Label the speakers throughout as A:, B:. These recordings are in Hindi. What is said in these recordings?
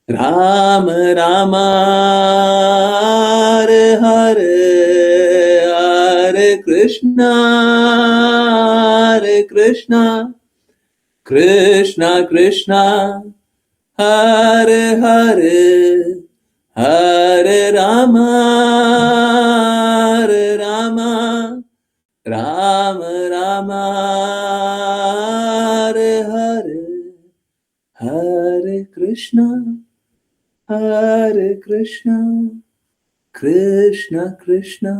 A: राम राम हरे हरे, हरे कृष्णा कृष्णा कृष्णा हरे हरे, हरे राम राम राम हरे हरे, हरे कृष्णा कृष्णा कृष्णा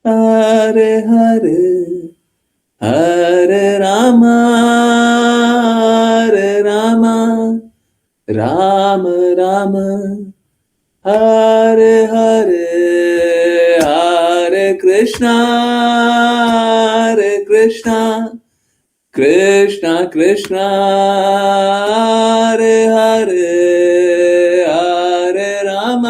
A: हरे हरे, हरे राम राम राम हरे हरे, हरे कृष्णा कृष्णा कृष्णा हरे हरे, हरे राम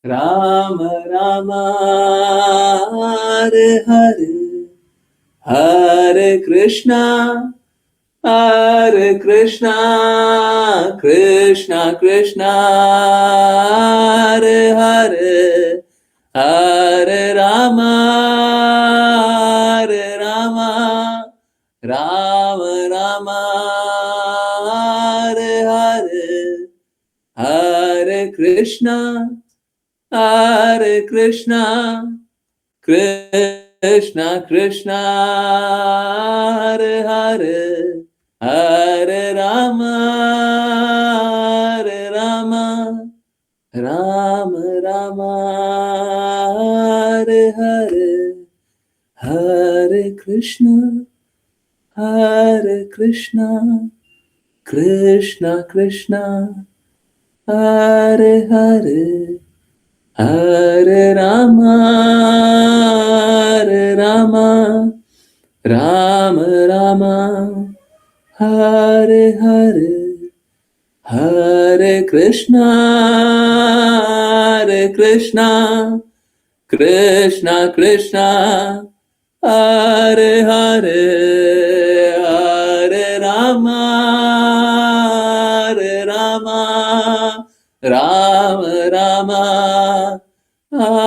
A: राम राम हरे हरे, हरे कृष्णा कृष्णा कृष्णा हरे हरे, हरे राम राम राम हरे हरे, हरे कृष्णा कृष्णा कृष्णा हरे हरे, हरे राम राम राम हरे हरे, हरे कृष्णा कृष्णा कृष्णा हरे हरे, हरे राम राम राम हरे हरे, हरे कृष्णा कृष्णा कृष्णा हरे हरे, हरे राम राम राम हरे हरे,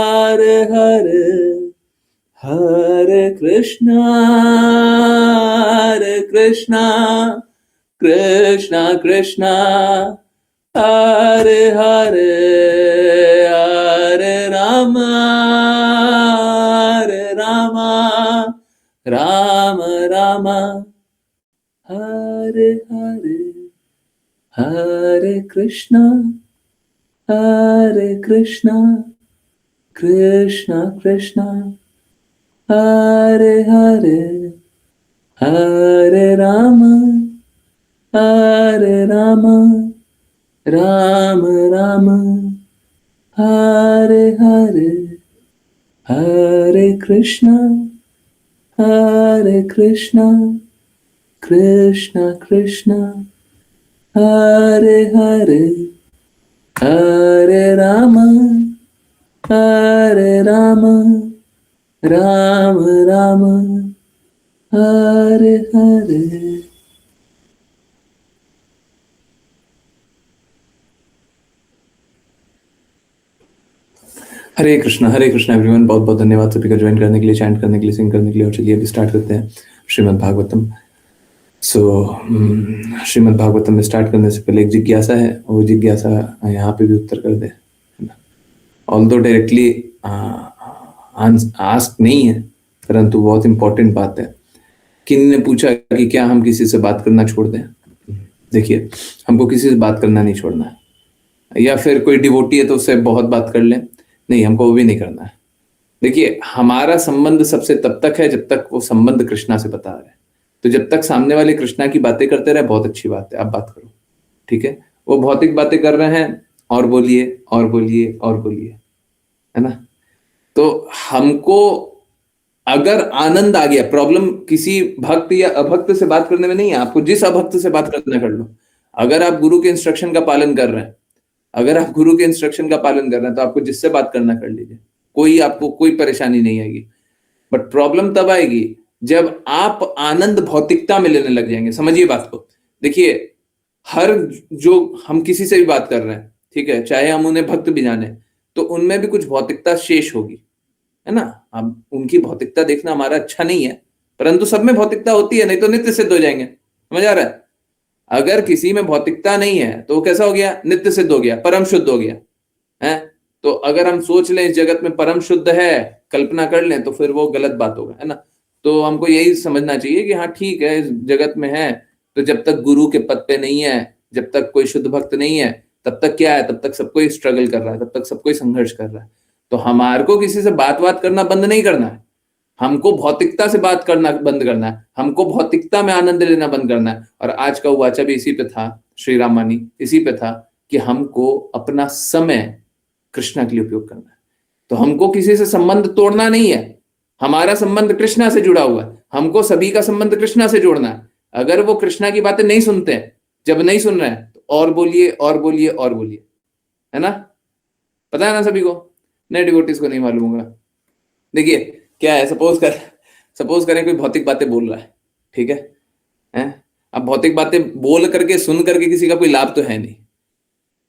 A: हरे कृष्णा कृष्णा कृष्णा हरे हरे, हरे राम राम राम हरे हरे, हरे कृष्णा कृष्णा कृष्णा हरे हरे, हरे राम राम राम हरे हरे, हरे कृष्णा कृष्णा कृष्णा हरे हरे, हरे राम राम राम हरे हरे। हरे कृष्णा एवरीवन, बहुत बहुत धन्यवाद सभी का ज्वाइन करने के लिए, चैंट करने के लिए, सिंग करने के लिए। और चलिए अभी स्टार्ट करते हैं श्रीमद् भागवतम। श्रीमद् भागवतम में स्टार्ट करने से पहले एक जिज्ञासा है, वो जिज्ञासा यहाँ पे भी उत्तर कर दे। ऑल्दो डायरेक्टली आस्क नहीं है, परंतु बहुत इंपॉर्टेंट बात है। किन ने पूछा कि क्या हम किसी से बात करना छोड़ दें? देखिए, हमको किसी से बात करना नहीं छोड़ना है, या फिर कोई डिवोटी है तो उससे बहुत बात कर लें, नहीं, हमको वो भी नहीं करना है। देखिए, हमारा संबंध सबसे तब तक है जब तक वो संबंध कृष्णा से बता रहे हैं। तो जब तक सामने वाले कृष्णा की बातें करते रहे, बहुत अच्छी बात है, आप बात करो, ठीक है। वो भौतिक बातें कर रहे हैं, और बोलिए और बोलिए और बोलिए, है ना। तो हमको अगर आनंद आ गया, प्रॉब्लम किसी भक्त या अभक्त से बात करने में नहीं है, आपको जिस अभक्त से बात करना कर लो। अगर आप गुरु के इंस्ट्रक्शन का पालन कर रहे हैं, तो आपको जिससे बात करना कर लीजिए, आपको कोई परेशानी नहीं आएगी। बट प्रॉब्लम तब आएगी जब आप आनंद भौतिकता में लेने लग जाएंगे। समझिए बात को, देखिए, हर जो हम किसी से भी बात कर रहे हैं, ठीक है, चाहे हम उन्हें भक्त भी जाने, तो उनमें भी कुछ भौतिकता शेष होगी, है ना? अब उनकी भौतिकता देखना हमारा अच्छा नहीं है, परंतु सब में भौतिकता होती है, नहीं तो नित्य सिद्ध हो जाएंगे। समझ आ रहा है? अगर किसी में भौतिकता नहीं है तो वो कैसा हो गया? नित्य सिद्ध हो गया, परम शुद्ध हो गया है। तो अगर हम सोच लें इस जगत में परम शुद्ध है, कल्पना कर लें, तो फिर वो गलत बात होगा, है ना? तो हमको यही समझना चाहिए कि हाँ ठीक है, इस जगत में है, तो जब तक गुरु के पद पे नहीं है, जब तक कोई शुद्ध भक्त नहीं है, तब तक क्या है? तब तक सब कोई स्ट्रगल कर रहा है, तब तक सब कोई संघर्ष कर रहा है। तो हमारे को किसी से बात करना बंद नहीं करना है, हमको भौतिकता से बात करना बंद करना है, हमको भौतिकता में आनंद लेना बंद करना है। और आज का वाचा भी इसी पे था, श्री रामानी इसी पे था कि हमको अपना समय कृष्णा के लिए उपयोग करना है। तो हमको किसी से संबंध तोड़ना नहीं है, हमारा संबंध कृष्णा से जुड़ा हुआ है, हमको सभी का संबंध कृष्णा से जोड़ना है। अगर वो कृष्णा की बातें नहीं सुनते हैं, जब नहीं सुन रहे हैं, तो और बोलिए और बोलिए और बोलिए, है ना? पता है ना सभी को? नए डिवोटीज को नहीं मालूम होगा। देखिए क्या है, सपोज करें कोई भौतिक बातें बोल रहा है, ठीक है, हैं? अब भौतिक बातें बोल करके सुन करके किसी का कोई लाभ तो है नहीं,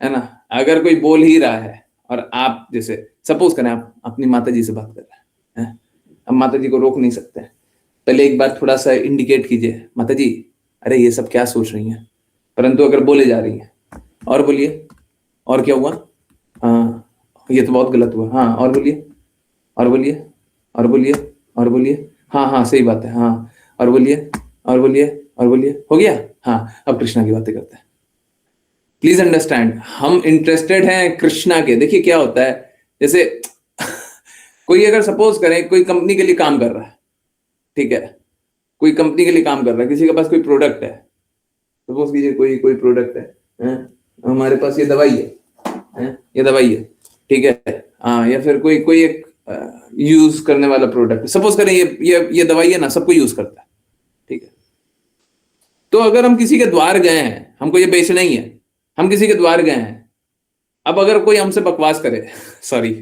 A: है ना? अगर कोई बोल ही रहा है और आप जैसे सपोज करें आप अपनी माता जी से बात कर रहे हैं, अब माता जी को रोक नहीं सकते, पहले एक बार थोड़ा सा इंडिकेट कीजिए, माता जी अरे ये सब क्या सोच रही हैं, परंतु अगर बोले जा रही हैं, और बोलिए, और क्या हुआ, हाँ ये तो बहुत गलत हुआ, हाँ और बोलिए और बोलिए और बोलिए और बोलिए, हाँ हाँ सही बात है, हाँ और बोलिए और बोलिए और बोलिए, हो गया? हाँ अब कृष्णा की बातें करते हैं। प्लीज अंडरस्टैंड, हम इंटरेस्टेड हैं कृष्णा के। देखिए क्या होता है, जैसे कोई अगर सपोज करें कोई कंपनी के लिए काम कर रहा है, ठीक है, कोई कंपनी के लिए काम कर रहा है, किसी के पास कोई प्रोडक्ट है, सपोज कीजिए कोई कोई प्रोडक्ट है? हमारे पास ये दवाई है? ये दवाई है, ठीक है, हाँ, या फिर कोई कोई एक यूज करने वाला प्रोडक्ट है, सपोज करें ये दवाई है ना, सबको यूज करता है, ठीक है। तो अगर हम किसी के द्वार गए हैं, हमको ये बेचना ही है, हम किसी के द्वार गए हैं, अब अगर कोई हमसे बकवास करे सॉरी,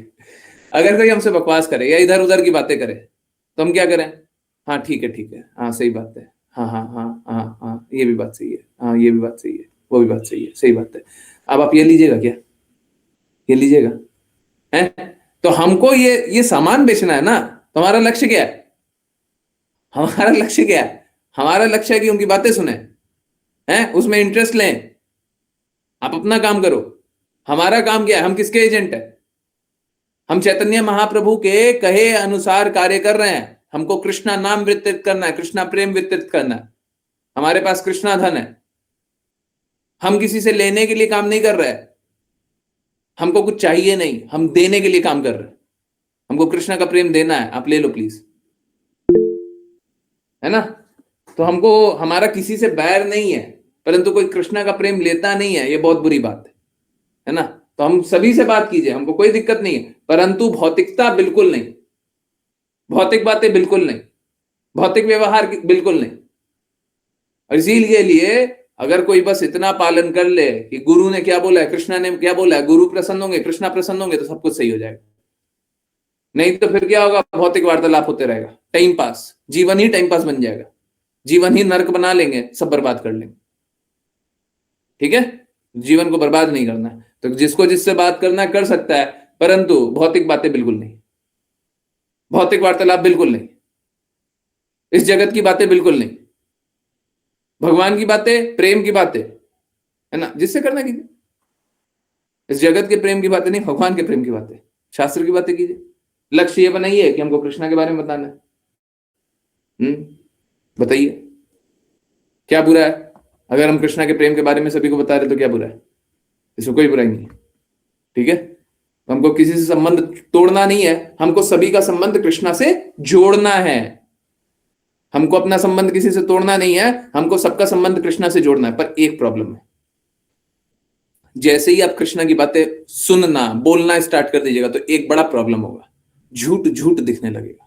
A: अगर कोई हमसे बकवास करे या इधर उधर की बातें करे, तो हम क्या करें? हाँ ठीक है, हाँ सही बात है, हाँ हाँ हाँ हाँ हाँ ये भी बात सही है, हाँ ये भी बात सही है, वो भी बात सही है, सही बात है। अब आप ये लीजिएगा क्या? ये लीजिएगा, है? तो हमको ये सामान बेचना है ना, तो हमारा लक्ष्य क्या है? हमारा लक्ष्य क्या है? हमारा लक्ष्य है कि उनकी बातें सुने, हैं, उसमें इंटरेस्ट लें, आप अपना काम करो। हमारा काम क्या है? हम किसके एजेंट है? हम चैतन्य महाप्रभु के कहे अनुसार कार्य कर रहे हैं। हमको कृष्णा नाम वितरित करना है, कृष्णा प्रेम वितरित करना है, हमारे पास कृष्णा धन है। हम किसी से लेने के लिए काम नहीं कर रहे हैं, हमको कुछ चाहिए नहीं, हम देने के लिए काम कर रहे हैं। हमको कृष्णा का प्रेम देना है, आप ले लो प्लीज, है ना? तो हमको हमारा किसी से बैर नहीं है, परंतु कोई कृष्णा का प्रेम लेता नहीं है, ये बहुत बुरी बात है ना? तो हम सभी से बात कीजिए, हमको कोई दिक्कत नहीं है, परंतु भौतिकता बिल्कुल नहीं, भौतिक बातें बिल्कुल नहीं, भौतिक व्यवहार बिल्कुल नहीं। और इसीलिए अगर कोई बस इतना पालन कर ले कि गुरु ने क्या बोला है, कृष्णा ने क्या बोला है, गुरु प्रसन्न होंगे, कृष्णा प्रसन्न होंगे, तो सब कुछ सही हो जाएगा। नहीं तो फिर क्या होगा? भौतिक वार्तालाप होते रहेगा, टाइम पास, जीवन ही टाइम पास बन जाएगा, जीवन ही नर्क बना लेंगे, सब बर्बाद कर लेंगे। ठीक है, जीवन को बर्बाद नहीं करना है, तो जिसको जिससे बात करना कर सकता है, परंतु भौतिक बातें बिल्कुल नहीं, भौतिक वार्तालाप बिल्कुल नहीं, इस जगत की बातें बिल्कुल नहीं, भगवान की बातें, प्रेम की बातें, है ना, जिससे करना कीजिए। इस जगत के प्रेम की बातें नहीं, भगवान के प्रेम की बातें, शास्त्र की बातें कीजिए। लक्ष्य ये बनाइए कि हमको कृष्णा के बारे में बताना है। बताइए क्या बुरा है अगर हम कृष्णा के प्रेम के बारे में सभी को बता रहे, तो क्या बुरा है? इसमें कोई बुराई नहीं है। ठीक है, तो हमको किसी से संबंध तोड़ना नहीं है, हमको सभी का संबंध कृष्णा से जोड़ना है। हमको अपना संबंध किसी से तोड़ना नहीं है, हमको सबका संबंध कृष्णा से जोड़ना है। पर एक प्रॉब्लम है, जैसे ही आप कृष्णा की बातें सुनना बोलना स्टार्ट कर दीजिएगा, तो एक बड़ा प्रॉब्लम होगा, झूठ झूठ दिखने लगेगा,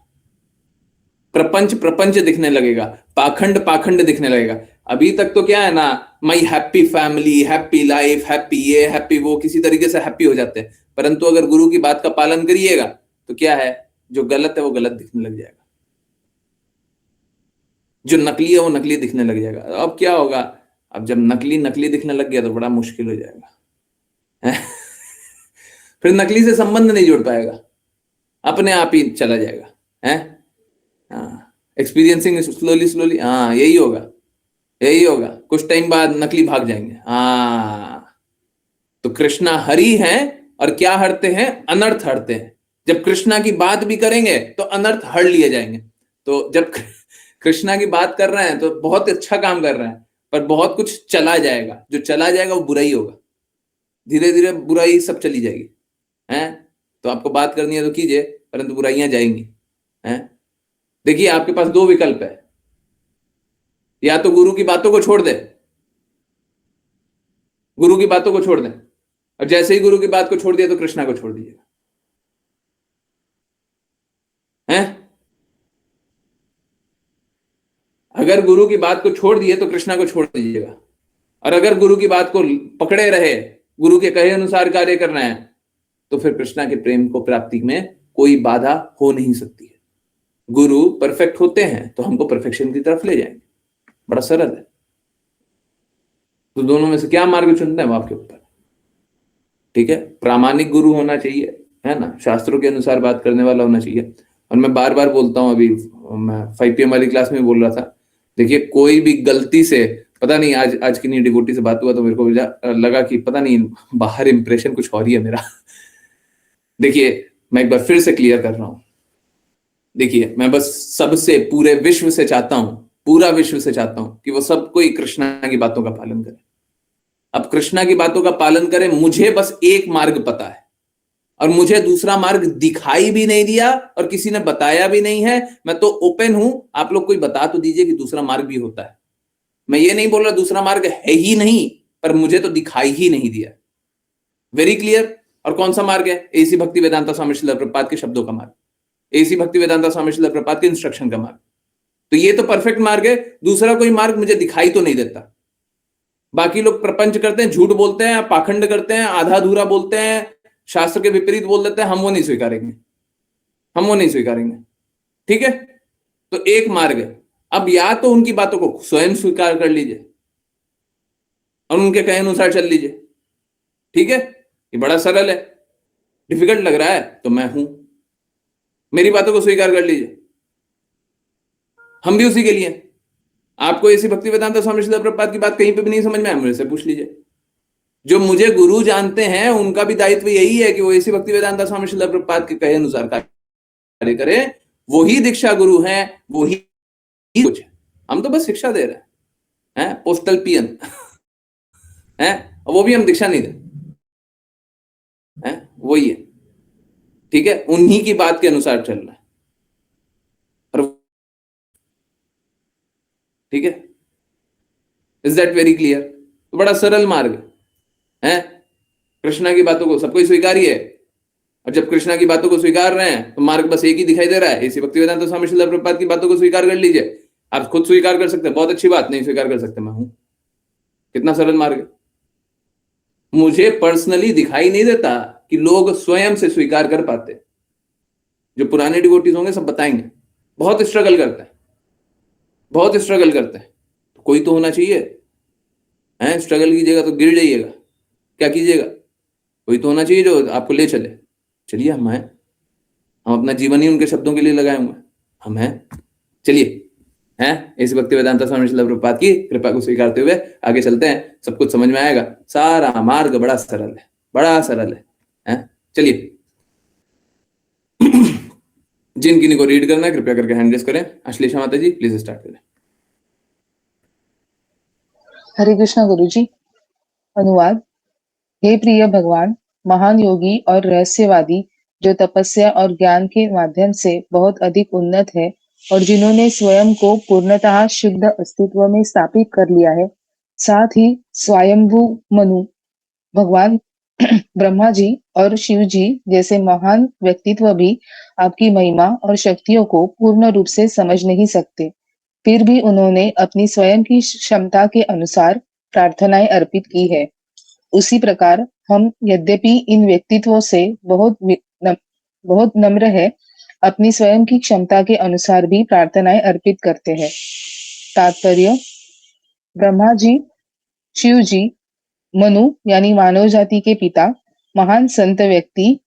A: प्रपंच प्रपंच दिखने लगेगा, पाखंड पाखंड दिखने लगेगा। अभी तक तो क्या है ना, my happy family, happy life, happy ये हैप्पी वो, किसी तरीके से हैप्पी हो जाते हैं। परंतु अगर गुरु की बात का पालन करिएगा, तो क्या है, जो गलत है वो गलत दिखने लग जाएगा, जो नकली है वो नकली दिखने लग जाएगा। अब क्या होगा, अब जब नकली नकली दिखने लग गया तो बड़ा मुश्किल हो जाएगा हैं? फिर नकली से संबंध नहीं जुड़ पाएगा, अपने आप ही चला जाएगा हैं। हाँ, एक्सपीरियंसिंग स्लोली स्लोली, हाँ यही होगा, यही होगा, कुछ टाइम बाद नकली भाग जाएंगे। हाँ, तो कृष्णा हरि हैं और क्या हरते हैं, अनर्थ हरते हैं। जब कृष्णा की बात भी करेंगे तो अनर्थ हर लिए जाएंगे। तो जब कृष्णा की बात कर रहे हैं तो बहुत अच्छा काम कर रहे हैं, पर बहुत कुछ चला जाएगा, जो चला जाएगा वो बुराई होगा, धीरे धीरे बुराई सब चली जाएगी हैं। तो आपको बात करनी है तो कीजिए, परंतु बुराइयां जाएंगी हैं। देखिए आपके पास दो विकल्प है, या तो गुरु की बातों को छोड़ दे, गुरु की बातों को छोड़ दें, और जैसे ही गुरु की बात को छोड़ दिया तो कृष्णा को छोड़ दीजिएगा हैं। अगर गुरु की बात को छोड़ दिए तो कृष्णा को छोड़ दीजिएगा, और अगर गुरु की बात को पकड़े रहे, गुरु के कहे अनुसार कार्य करना है, तो फिर कृष्णा के प्रेम को प्राप्ति में कोई बाधा हो नहीं सकती है। गुरु परफेक्ट होते हैं तो हमको परफेक्शन की तरफ ले जाएंगे, बड़ा सरल है। तो दोनों में से क्या मार्ग चुनते हैं वो आपके ऊपर, ठीक है। प्रामाणिक गुरु होना चाहिए, है ना, शास्त्रों के अनुसार बात करने वाला होना चाहिए। और मैं बार बार बोलता हूं, अभी मैं 5 PM वाली क्लास में बोल रहा था, देखिए कोई भी गलती से, पता नहीं आज आज की नहीं डिवोटी से बात हुआ तो मेरे को लगा कि पता नहीं बाहर इंप्रेशन कुछ और ही है मेरा। देखिए मैं एक बार फिर से क्लियर कर रहा हूं, देखिए मैं बस सबसे, पूरे विश्व से चाहता हूं, पूरा विश्व से चाहता हूं कि वो सब कोई कृष्णा की बातों का पालन करे। अब कृष्णा की बातों का पालन करें, मुझे बस एक मार्ग पता है और मुझे दूसरा मार्ग दिखाई भी नहीं दिया और किसी ने बताया भी नहीं है। मैं तो ओपन हूं, आप लोग कोई बता तो दीजिए कि दूसरा मार्ग भी होता है। मैं ये नहीं बोल रहा दूसरा मार्ग है ही नहीं, पर मुझे तो दिखाई ही नहीं दिया। Very clear. और कौन सा मार्ग है? एसी भक्ति वेदांता स्वामी श्रील प्रभुपाद के शब्दों का मार्ग, एसी भक्ति वेदांता स्वामी श्रील प्रभुपाद के इंस्ट्रक्शन का मार्ग। तो ये तो परफेक्ट मार्ग है, दूसरा कोई मार्ग मुझे दिखाई तो नहीं देता। बाकी लोग प्रपंच करते हैं, झूठ बोलते हैं, पाखंड करते हैं, आधा अधूरा बोलते हैं, शास्त्र के विपरीत बोल देते हैं, हम वो नहीं स्वीकारेंगे, हम वो नहीं स्वीकारेंगे, ठीक है। तो एक मार्ग है, अब या तो उनकी बातों को स्वयं स्वीकार कर लीजिए और उनके कहे अनुसार चल लीजिए, ठीक है। ये बड़ा सरल है, डिफिकल्ट लग रहा है तो मैं हूं, मेरी बातों को स्वीकार कर लीजिए, हम भी उसी के लिए। आपको ऐसी भक्ति वेदांता स्वामी श्रील प्रभुपाद की बात कहीं पे भी नहीं समझ में आए, मुझे से पूछ लीजिए। जो मुझे गुरु जानते हैं उनका भी दायित्व यही है कि वो ऐसी भक्ति वेदांता स्वामी श्रील प्रभुपाद के कहे अनुसार कार्य करे, वही दीक्षा गुरु हैं, वही कुछ है। हम तो बस शिक्षा दे रहे हैं, पोस्टल पियन है, वो भी हम दीक्षा नहीं दे, वही है, ठीक है, उन्हीं की बात के अनुसार चल रहा है, और ठीक है। Is that very clear? तो बड़ा सरल मार्ग है, कृष्णा की बातों को सबको स्वीकारिए, और जब कृष्णा की बातों को स्वीकार रहे हैं तो मार्ग बस एक ही दिखाई दे रहा है, इसी भक्ति वेदांत स्वामी श्रील प्रभुपाद की बातों को स्वीकार कर लीजिए। आप खुद स्वीकार कर सकते हैं, बहुत अच्छी बात, नहीं स्वीकार कर सकते मैं हूं, कितना सरल मार्ग है। मुझे पर्सनली दिखाई नहीं देता कि लोग स्वयं से स्वीकार कर पाते। जो पुराने डिवोटीज होंगे सब बताएंगे, बहुत स्ट्रगल करते हैं, बहुत स्ट्रगल करते हैं। तो कोई तो होना चाहिए, है, स्ट्रगल कीजिएगा तो गिर जाइएगा, क्या कीजिएगा, कोई तो होना चाहिए जो आपको ले चले। चलिए हम हैं, हम अपना जीवन ही उनके शब्दों के लिए लगाए हुए हैं, हम हैं, चलिए हैं, इस भक्ति वेदांता स्वामी श्रील प्रभुपाद की कृपा को स्वीकारते हुए आगे चलते हैं, सब कुछ समझ में आएगा। सारा मार्ग बड़ा सरल है, बड़ा सरल है, चलिए। जिन किन्हीं को रीड करना है कृपया करके हैंड रेस करें। अश्लेषा माता जी प्लीज स्टार्ट करें।
B: हरे कृष्णा गुरु जी। अनुवाद। हे प्रिय भगवान, महान योगी और रहस्यवादी जो तपस्या और ज्ञान के माध्यम से बहुत अधिक उन्नत है और जिन्होंने स्वयं को पूर्णतः शुद्ध अस्तित्व में स्थापित कर लिया है, साथ ही स्वयंभू मनु, भगवान ब्रह्मा जी और शिव जी जैसे महान व्यक्तित्व भी आपकी महिमा और शक्तियों को पूर्ण रूप से समझ नहीं सकते। फिर भी उन्होंने अपनी स्वयं की क्षमता के अनुसार प्रार्थनाएं अर्पित की है। उसी प्रकार हम यद्यपि इन व्यक्तित्वों से बहुत नम्र है, अपनी स्वयं की क्षमता के अनुसार भी प्रार्थनाएं अर्पित करते हैं। तात्पर्य: ब्रह्मा जी शिव जी मनु यानी मानव जाति के पिता, महान संत व्यक्ति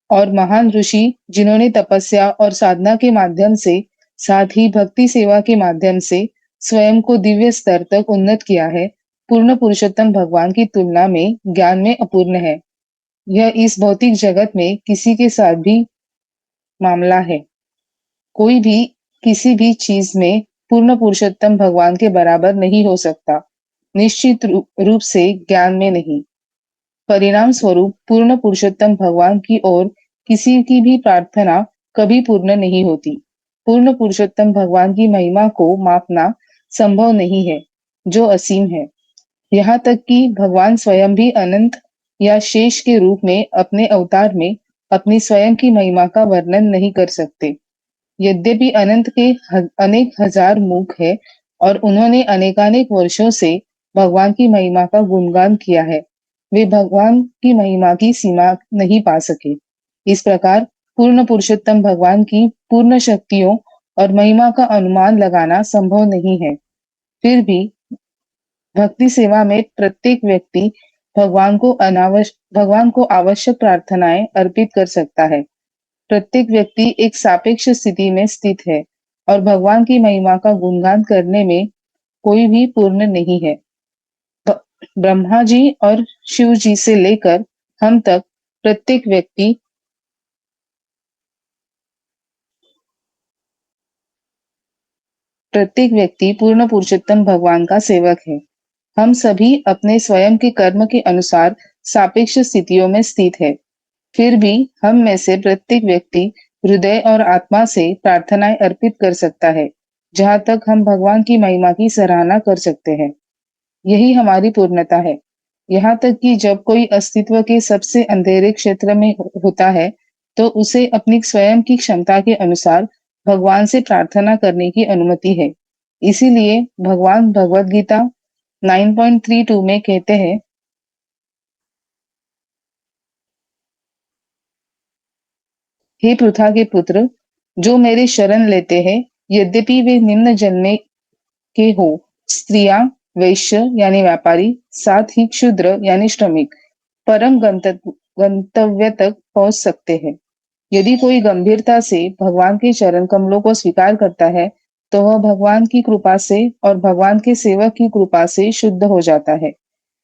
B: और महान ऋषि जिन्होंने तपस्या और साधना के माध्यम से साथ ही भक्ति सेवा के माध्यम से स्वयं को दिव्य स्तर तक उन्नत किया है, पूर्ण पुरुषोत्तम भगवान की तुलना में ज्ञान में अपूर्ण है। यह इस भौतिक जगत में किसी के साथ भी मामला है। कोई भी किसी भी चीज में पूर्ण पुरुषोत्तम भगवान के बराबर नहीं हो सकता, निश्चित रूप से ज्ञान में नहीं। परिणाम स्वरूप पूर्ण पुरुषोत्तम भगवान की ओर किसी की भी प्रार्थना कभी पूर्ण नहीं होती। पूर्ण पुरुषोत्तम भगवान की महिमा को मापना संभव नहीं है, जो असीम है। यहाँ तक कि भगवान स्वयं भी अनंत या शेष के रूप में अपने अवतार में अपनी स्वयं की महिमा का वर्णन नहीं कर सकते। यद्यपि अनंत के अनेक हजार मुख है और उन्होंने अनेकानेक वर्षों से भगवान की महिमा का गुणगान किया है, वे भगवान की महिमा की सीमा नहीं पा सके। इस प्रकार पूर्ण पुरुषोत्तम भगवान की पूर्ण शक्तियों और महिमा का अनुमान लगाना संभव नहीं है। फिर भी भक्ति सेवा में प्रत्येक व्यक्ति भगवान को आवश्यक प्रार्थनाएं अर्पित कर सकता है। प्रत्येक व्यक्ति एक सापेक्ष स्थिति में स्थित है और भगवान की महिमा का गुणगान करने में कोई भी पूर्ण नहीं है। ब्रह्मा जी और शिव जी से लेकर हम तक प्रत्येक व्यक्ति पूर्ण पुरुषोत्तम भगवान का सेवक है। हम सभी अपने स्वयं के कर्म के अनुसार सापेक्ष स्थितियों में स्थित है। फिर भी हम में से प्रत्येक व्यक्ति हृदय और आत्मा से प्रार्थनाएं अर्पित कर सकता है, जहाँ तक हम भगवान की महिमा की सराहना कर सकते हैं। यही हमारी पूर्णता है। यहाँ तक कि जब कोई अस्तित्व के सबसे अंधेरे क्षेत्र में होता है, तो उसे अपनी स्वयं की क्षमता के अनुसार भगवान से प्रार्थना करने की अनुमति है। इसीलिए भगवान भगवद गीता 9.32 में कहते हैं, हे पृथा के पुत्र, जो मेरे शरण लेते हैं, यद्यपि वे निम्न जन्मे के हो, स्त्रियां, वैश्य यानी व्यापारी, साथ ही क्षुद्र यानी श्रमिक, परम गंतव्य तक पहुंच सकते हैं। यदि कोई गंभीरता से भगवान के चरण कमलों को स्वीकार करता है, तो वह भगवान की कृपा से और भगवान के सेवक की कृपा से शुद्ध हो जाता है।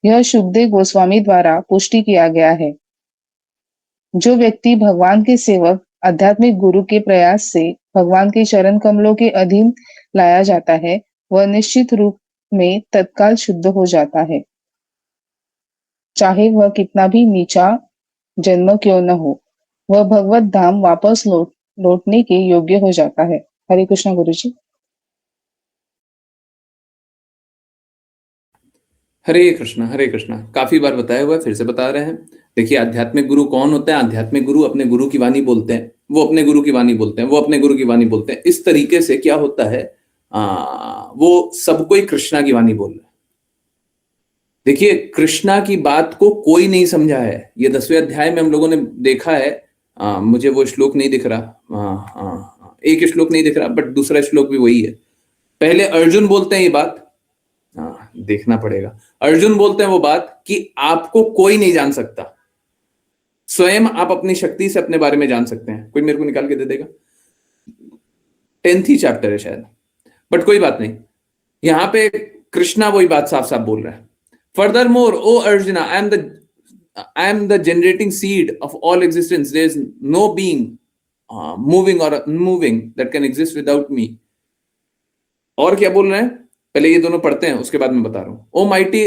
B: यह शुभदेव गोस्वामी द्वारा पुष्टि किया गया है। जो व्यक्ति भगवान के सेवक आध्यात्मिक गुरु के प्रयास से भगवान के चरण कमलों के अधीन लाया जाता है, वह निश्चित रूप में तत्काल शुद्ध हो जाता है, चाहे वह कितना भी नीचा जन्म क्यों न हो। वह भगवत धाम वापस लौटने के योग्य हो जाता है। हरे कृष्णा गुरु जी।
A: हरे कृष्णा, हरे कृष्णा। काफी बार बताया हुआ है, फिर से बता रहे हैं। देखिए, आध्यात्मिक गुरु कौन होता है? आध्यात्मिक गुरु अपने गुरु की वाणी बोलते हैं, वो अपने गुरु की वाणी बोलते हैं, वो अपने गुरु की वाणी बोलते हैं। इस तरीके से क्या होता है, वो सबको ही कृष्णा की वाणी बोल रहे हैं। देखिए, कृष्णा की बात को कोई नहीं समझा है। ये 10वें अध्याय में हम लोगों ने देखा है। मुझे वो श्लोक नहीं दिख रहा, एक श्लोक नहीं दिख रहा, बट दूसरा श्लोक भी वही है। पहले अर्जुन बोलते हैं ये बात, देखना पड़ेगा। अर्जुन बोलते हैं वो बात कि आपको कोई नहीं जान सकता, स्वयं आप अपनी शक्ति से अपने बारे में जान सकते हैं। कोई मेरे को निकाल के दे देगा? 10th ही चैप्टर है शायद, बट कोई बात नहीं। यहां पे कृष्णा वही बात साफ साफ बोल रहा है। Furthermore, O Arjuna, I am the generating seed of all existence. There is no being moving or unmoving that can exist without me. और क्या बोल रहे हैं? पहले ये दोनों पढ़ते हैं, उसके बाद मैं बता रहा हूं। O mighty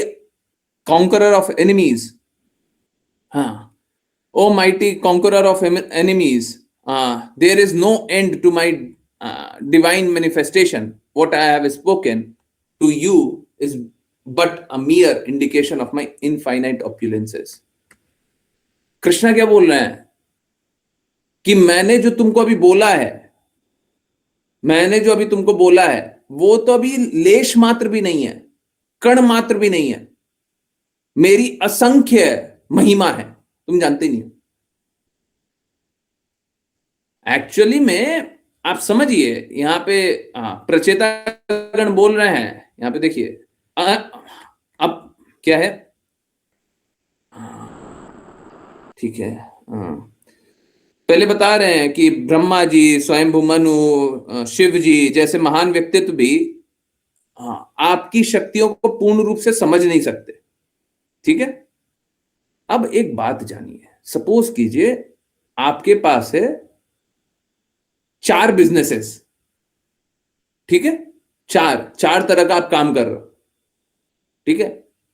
A: conqueror of enemies. हाँ, O mighty conqueror of enemies. There is no end to my divine manifestation. What I have spoken to you is but a mere indication of my infinite opulences. Krishna क्या बोल रहे हैं कि मैंने जो तुमको अभी बोला है, मैंने जो अभी तुमको बोला है, वो तो अभी लेश मात्र भी नहीं है, कण मात्र भी नहीं है। मेरी असंख्य महिमा है, तुम जानते नहीं हो। एक्चुअली में आप समझिए, यहां पे प्रचेतागण बोल रहे हैं। यहां पे देखिए, अब क्या है? ठीक है। हाँ, पहले बता रहे हैं कि ब्रह्मा जी, स्वयंभू मनु, शिव जी जैसे महान व्यक्तित्व भी, हाँ, आपकी शक्तियों को पूर्ण रूप से समझ नहीं सकते। ठीक है। अब एक बात जानिए, सपोज कीजिए आपके पास है 4 बिजनेसेस। ठीक है। चार चार तरह का आप काम कर रहे हो। ठीक है।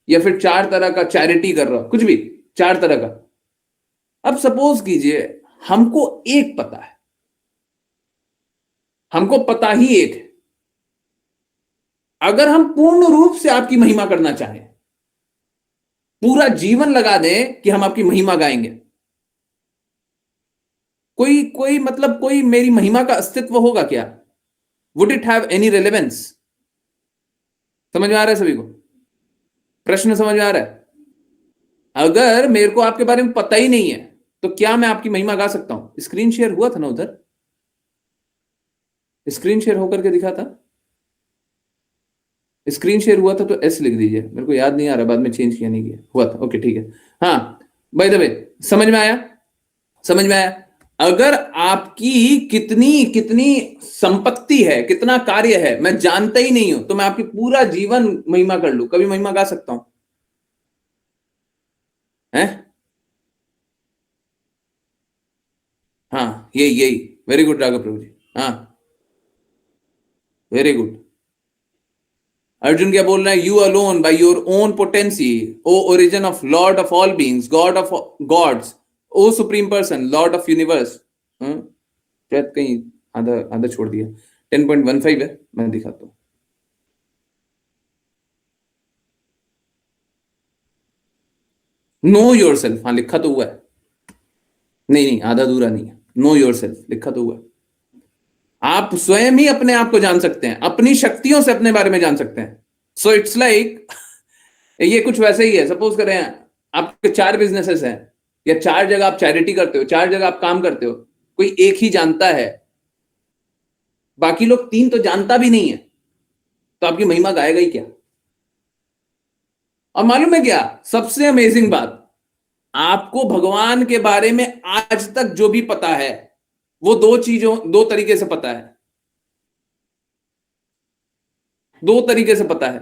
A: या फिर 4 तरह का चैरिटी कर रहे हो, कुछ भी 4 तरह का। अब सपोज कीजिए हमको एक पता है, हमको पता ही एक है। अगर हम पूर्ण रूप से आपकी महिमा करना चाहें, पूरा जीवन लगा दें कि हम आपकी महिमा गाएंगे, कोई कोई मतलब कोई मेरी महिमा का अस्तित्व होगा क्या? Would it have any relevance? समझ में आ रहा है सभी को? प्रश्न समझ में आ रहा है? अगर मेरे को आपके बारे में पता ही नहीं है तो क्या मैं आपकी महिमा गा सकता हूं? स्क्रीन शेयर हुआ था ना उधर? स्क्रीन शेयर होकर के दिखा था? स्क्रीन शेयर हुआ था तो एस लिख दीजिए, मेरे को याद नहीं आ रहा, बाद में चेंज किया नहीं किया, हुआ था। ओके ठीक है। हाँ, बाय द वे, समझ में आया? समझ में आया? अगर आपकी कितनी कितनी संपत्ति है, कितना कार्य है, मैं जानता ही नहीं हूं, तो मैं आपकी पूरा जीवन महिमा कर लूं, कभी महिमा गा सकता हूं? है? हाँ, यही यही। Very good Raghav Prabhu ji. हाँ, वेरी गुड। अर्जुन क्या बोल रहे हैं? You alone by your own potency, O origin of lord of all beings, God of gods, O supreme person, lord of universe. शायद कहीं आधा आधा छोड़ दिया। 10.15 है, मैं दिखाता हूं। नो योर सेल्फ, हाँ लिखा तो हुआ है। नहीं नहीं, आधा अधूरा नहीं है। नो योर सेल्फ लिखा तो हुआ है। आप स्वयं ही अपने आप को जान सकते हैं, अपनी शक्तियों से अपने बारे में जान सकते हैं। सो इट्स लाइक ये कुछ वैसे ही है। सपोज करें आपके 4 बिजनेसेस हैं, या 4 जगह आप चैरिटी करते हो, 4 जगह आप काम करते हो, कोई एक ही जानता है, बाकी लोग 3 तो जानता भी नहीं है, तो आपकी महिमा गाएगा ही क्या? और मालूम है क्या सबसे अमेजिंग बात? आपको भगवान के बारे में आज तक जो भी पता है, वो 2 चीजों 2 तरीके से पता है। 2 तरीके से पता है।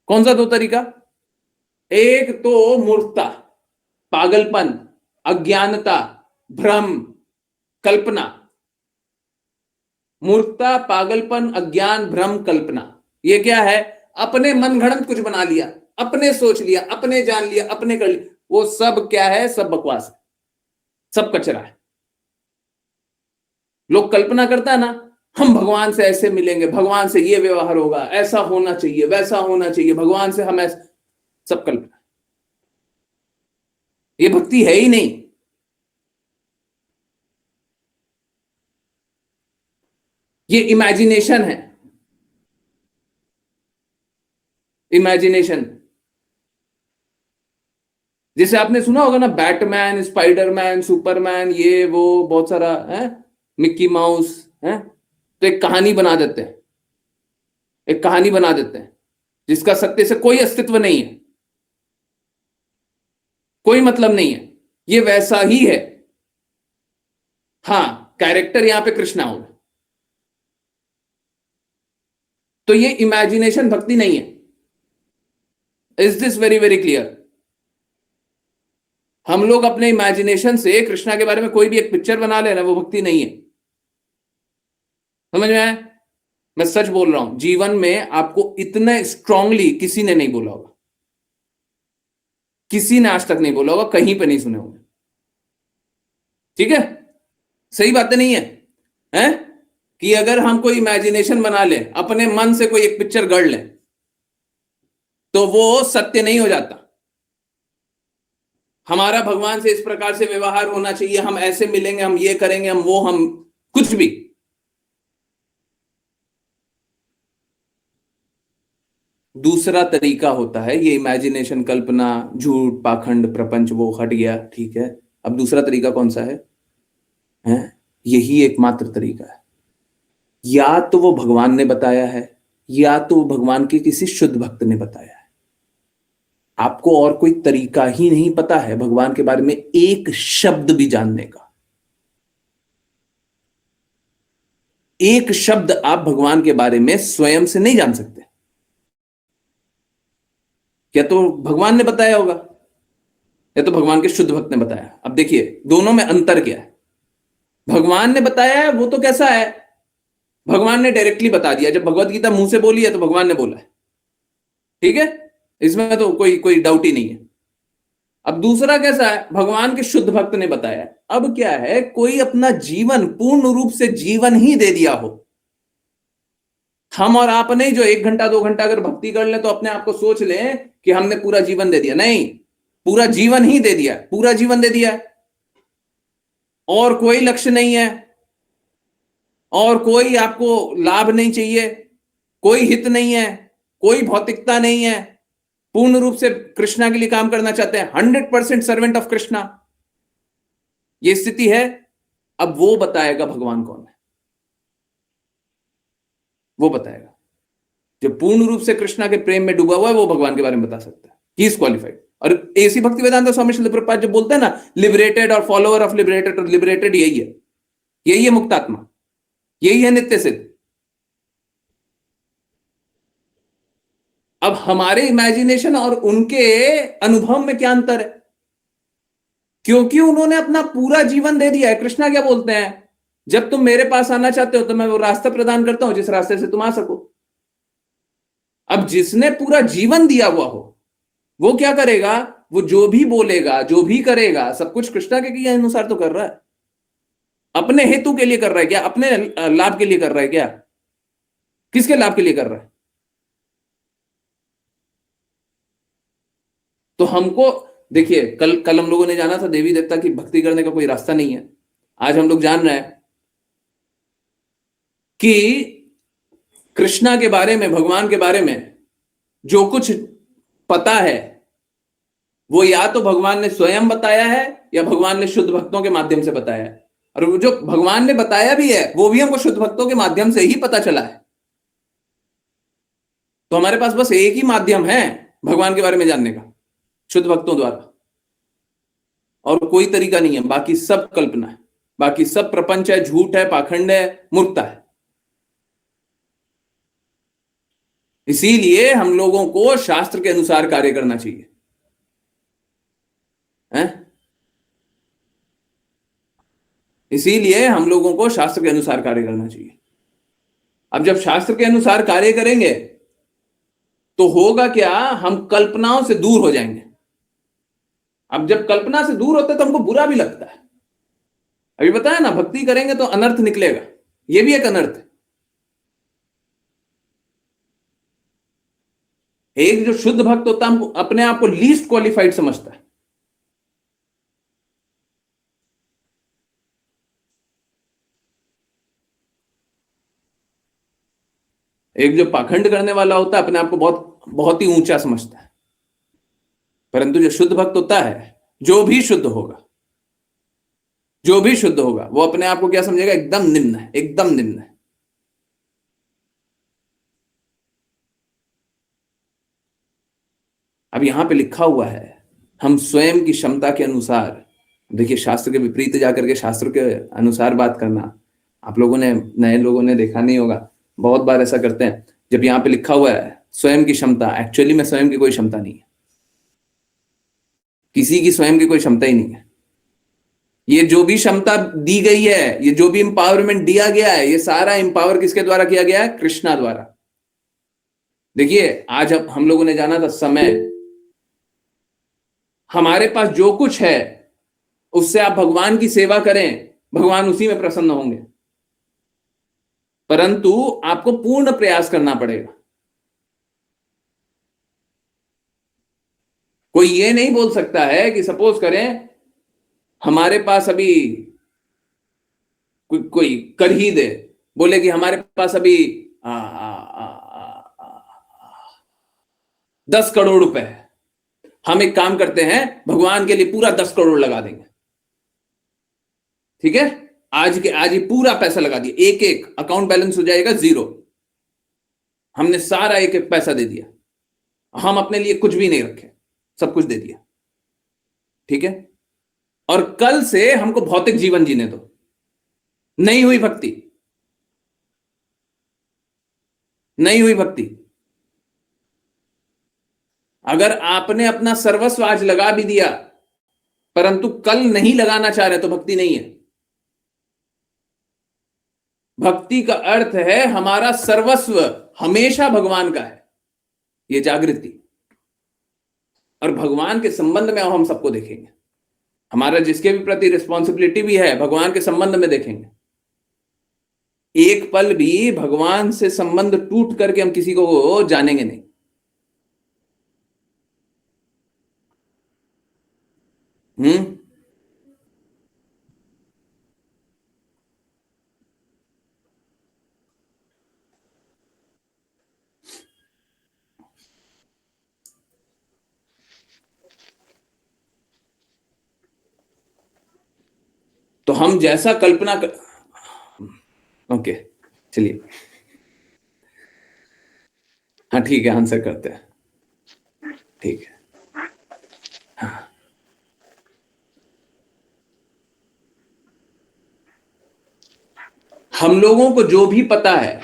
A: कौन सा 2 तरीका? एक तो मूर्खता, पागलपन, अज्ञानता, भ्रम, कल्पना। मूर्खता, पागलपन, अज्ञान, भ्रम, कल्पना। ये क्या है? अपने मन घड़ंत कुछ बना लिया, अपने सोच लिया, अपने जान लिया, अपने कर लिया। वो सब क्या है? सब बकवास है, सब कचरा है। लोग कल्पना करता है ना, हम भगवान से ऐसे मिलेंगे, भगवान से ये व्यवहार होगा, ऐसा होना चाहिए, वैसा होना चाहिए, भगवान से हम ऐसा, सब कल्पना। ये भक्ति है ही नहीं। ये इमेजिनेशन है। इमेजिनेशन। जैसे आपने सुना होगा ना, बैटमैन, स्पाइडरमैन, सुपरमैन, ये वो बहुत सारा है, मिक्की माउस है, तो एक कहानी बना देते हैं, एक कहानी बना देते हैं जिसका सत्य से कोई अस्तित्व नहीं है, कोई मतलब नहीं है। ये वैसा ही है। हाँ, कैरेक्टर यहां पे कृष्णा होगा। तो ये इमेजिनेशन भक्ति नहीं है। Is this very very clear? हम लोग अपने इमेजिनेशन से कृष्णा के बारे में कोई भी एक पिक्चर बना लेना, वो भक्ति नहीं है। समझ में आया? मैं सच बोल रहा हूं, जीवन में आपको इतना स्ट्रांगली किसी ने नहीं बोला होगा, किसी ने आज तक नहीं बोला होगा, कहीं पे नहीं सुने होंगे। ठीक है? सही बातें नहीं है, हैं? कि अगर हम कोई इमेजिनेशन बना लें, अपने मन से कोई एक पिक्चर गढ़ लें, तो वो सत्य नहीं हो जाता। हमारा भगवान से इस प्रकार से व्यवहार होना चाहिए, हम ऐसे मिलेंगे, हम ये करेंगे, हम वो, हम कुछ भी। दूसरा तरीका होता है, ये इमेजिनेशन, कल्पना, झूठ, पाखंड, प्रपंच, वो हट गया, ठीक है। अब दूसरा तरीका कौन सा है? हैं? यही एकमात्र तरीका है। या तो वो भगवान ने बताया है, या तो वो भगवान के किसी शुद्ध भक्त ने बताया है। आपको और कोई तरीका ही नहीं पता है भगवान के बारे में एक शब्द भी जानने का। एक शब्द आप भगवान के बारे में स्वयं से नहीं जान सकते। क्या तो भगवान ने बताया होगा, या तो भगवान के शुद्ध भक्त ने बताया। अब देखिए दोनों में अंतर क्या है। भगवान ने बताया है वो तो कैसा है, भगवान ने डायरेक्टली बता दिया। जब भगवत गीता मुंह से बोली है तो भगवान ने बोला है, ठीक है, इसमें तो कोई कोई डाउट ही नहीं है। अब दूसरा कैसा है, भगवान के शुद्ध भक्त ने बताया है। अब क्या है, कोई अपना जीवन पूर्ण रूप से जीवन ही दे दिया हो। हम और आप नहीं जो 1 घंटा 2 घंटा अगर भक्ति कर ले तो अपने आप को सोच लें कि हमने पूरा जीवन दे दिया। नहीं, पूरा जीवन ही दे दिया, पूरा जीवन दे दिया, और कोई लक्ष्य नहीं है, और कोई आपको लाभ नहीं चाहिए, कोई हित नहीं है, कोई भौतिकता नहीं है, पूर्ण रूप से कृष्णा के लिए काम करना चाहते हैं, 100% सर्वेंट ऑफ कृष्णा, ये स्थिति है। अब वो बताएगा भगवान कौन है, वो बताएगा। जो पूर्ण रूप से कृष्णा के प्रेम में डूबा हुआ है वो भगवान के बारे में बता सकता है, ही इज क्वालिफाइड। और ऐसी भक्ति वेदांत स्वामी श्रील प्रभुपाद जो बोलते हैं ना, लिबरेटेड और फॉलोअर ऑफ लिबरेटेड, और लिबरेटेड यही है, यही है मुक्तात्मा, यही है नित्य सिद्ध। अब हमारे इमेजिनेशन और उनके अनुभव में क्या अंतर है, क्योंकि उन्होंने अपना पूरा जीवन दे दिया है। कृष्णा क्या बोलते हैं, जब तुम मेरे पास आना चाहते हो तो मैं वो रास्ता प्रदान करता हूं जिस रास्ते से तुम आ सको। अब जिसने पूरा जीवन दिया हुआ हो वो क्या करेगा, वो जो भी बोलेगा जो भी करेगा सब कुछ कृष्णा के अनुसार तो कर रहा है, अपने हेतु के लिए कर रहा है क्या, अपने लाभ के लिए कर रहा है क्या, किसके लाभ के लिए कर रहा है। तो हमको देखिए, कल कल हम लोगों ने जाना था देवी देवता की भक्ति करने का कोई रास्ता नहीं है। आज हम लोग जान रहे हैं कि कृष्णा के बारे में, भगवान के बारे में जो कुछ पता है वो या तो भगवान ने स्वयं बताया है या भगवान ने शुद्ध भक्तों के माध्यम से बताया है। और जो भगवान ने बताया भी है वो भी हमको शुद्ध भक्तों के माध्यम से ही पता चला है। तो हमारे पास बस एक ही माध्यम है भगवान के बारे में जानने का, शुद्ध भक्तों द्वारा, और कोई तरीका नहीं है। बाकी सब कल्पना है, बाकी सब प्रपंच है, झूठ है, पाखंड है, मूर्खता है। इसीलिए हम लोगों को शास्त्र के अनुसार कार्य करना चाहिए, हैं? इसीलिए हम लोगों को शास्त्र के अनुसार कार्य करना चाहिए। अब जब शास्त्र के अनुसार कार्य करेंगे तो होगा क्या, हम कल्पनाओं से दूर हो जाएंगे। अब जब कल्पना से दूर होते तो हमको बुरा भी लगता है। अभी बताया ना, भक्ति करेंगे तो अनर्थ निकलेगा, यह भी एक अनर्थ है। एक जो शुद्ध भक्त होता है अपने आप को लीस्ट क्वालिफाइड समझता है। एक जो पाखंड करने वाला होता है अपने आप को बहुत बहुत ही ऊंचा समझता है। परंतु जो शुद्ध भक्त होता है, जो भी शुद्ध होगा, जो भी शुद्ध होगा, वो अपने आप को क्या समझेगा, एकदम निम्न है, एकदम निम्न है। अब यहां पे लिखा हुआ है हम स्वयं की क्षमता के अनुसार, देखिए शास्त्र के विपरीत जाकर के शास्त्र के अनुसार बात करना, आप लोगों ने, नए लोगों ने देखा नहीं होगा, बहुत बार ऐसा करते हैं। जब यहां पे लिखा हुआ है स्वयं की क्षमता, एक्चुअली में स्वयं की कोई क्षमता नहीं है, किसी की स्वयं की कोई क्षमता ही नहीं है। ये जो भी क्षमता दी गई है, ये जो भी इंपावरमेंट दिया गया है, ये सारा इंपावर किसके द्वारा किया गया है, कृष्णा द्वारा। देखिए आज अब हम लोगों ने जाना था समय, हमारे पास जो कुछ है उससे आप भगवान की सेवा करें, भगवान उसी में प्रसन्न होंगे। परंतु आपको पूर्ण प्रयास करना पड़ेगा। कोई ये नहीं बोल सकता है कि सपोज करें हमारे पास अभी कोई कर ही दे, बोले कि हमारे पास अभी 10 करोड़ रुपए है, हम एक काम करते हैं भगवान के लिए पूरा 10 करोड़ लगा देंगे, ठीक है, आज के आज ही पूरा पैसा लगा दिया, एक एक अकाउंट बैलेंस हो जाएगा 0, हमने सारा एक एक पैसा दे दिया, हम अपने लिए कुछ भी नहीं रखे। सब कुछ दे दिया, ठीक है, और कल से हमको भौतिक जीवन जीने दो, नहीं हुई भक्ति, नहीं हुई भक्ति। अगर आपने अपना सर्वस्व आज लगा भी दिया परंतु कल नहीं लगाना चाह रहे तो भक्ति नहीं है। भक्ति का अर्थ है हमारा सर्वस्व हमेशा भगवान का है, ये जागृति, और भगवान के संबंध में हम सबको देखेंगे, हमारा जिसके भी प्रति रिस्पॉन्सिबिलिटी भी है भगवान के संबंध में देखेंगे। एक पल भी भगवान से संबंध टूट करके हम किसी को जानेंगे नहीं। तो हम जैसा कल्पना कर, ओके चलिए, हाँ ठीक है, आंसर करते हैं, ठीक है। हाँ, हम लोगों को जो भी पता है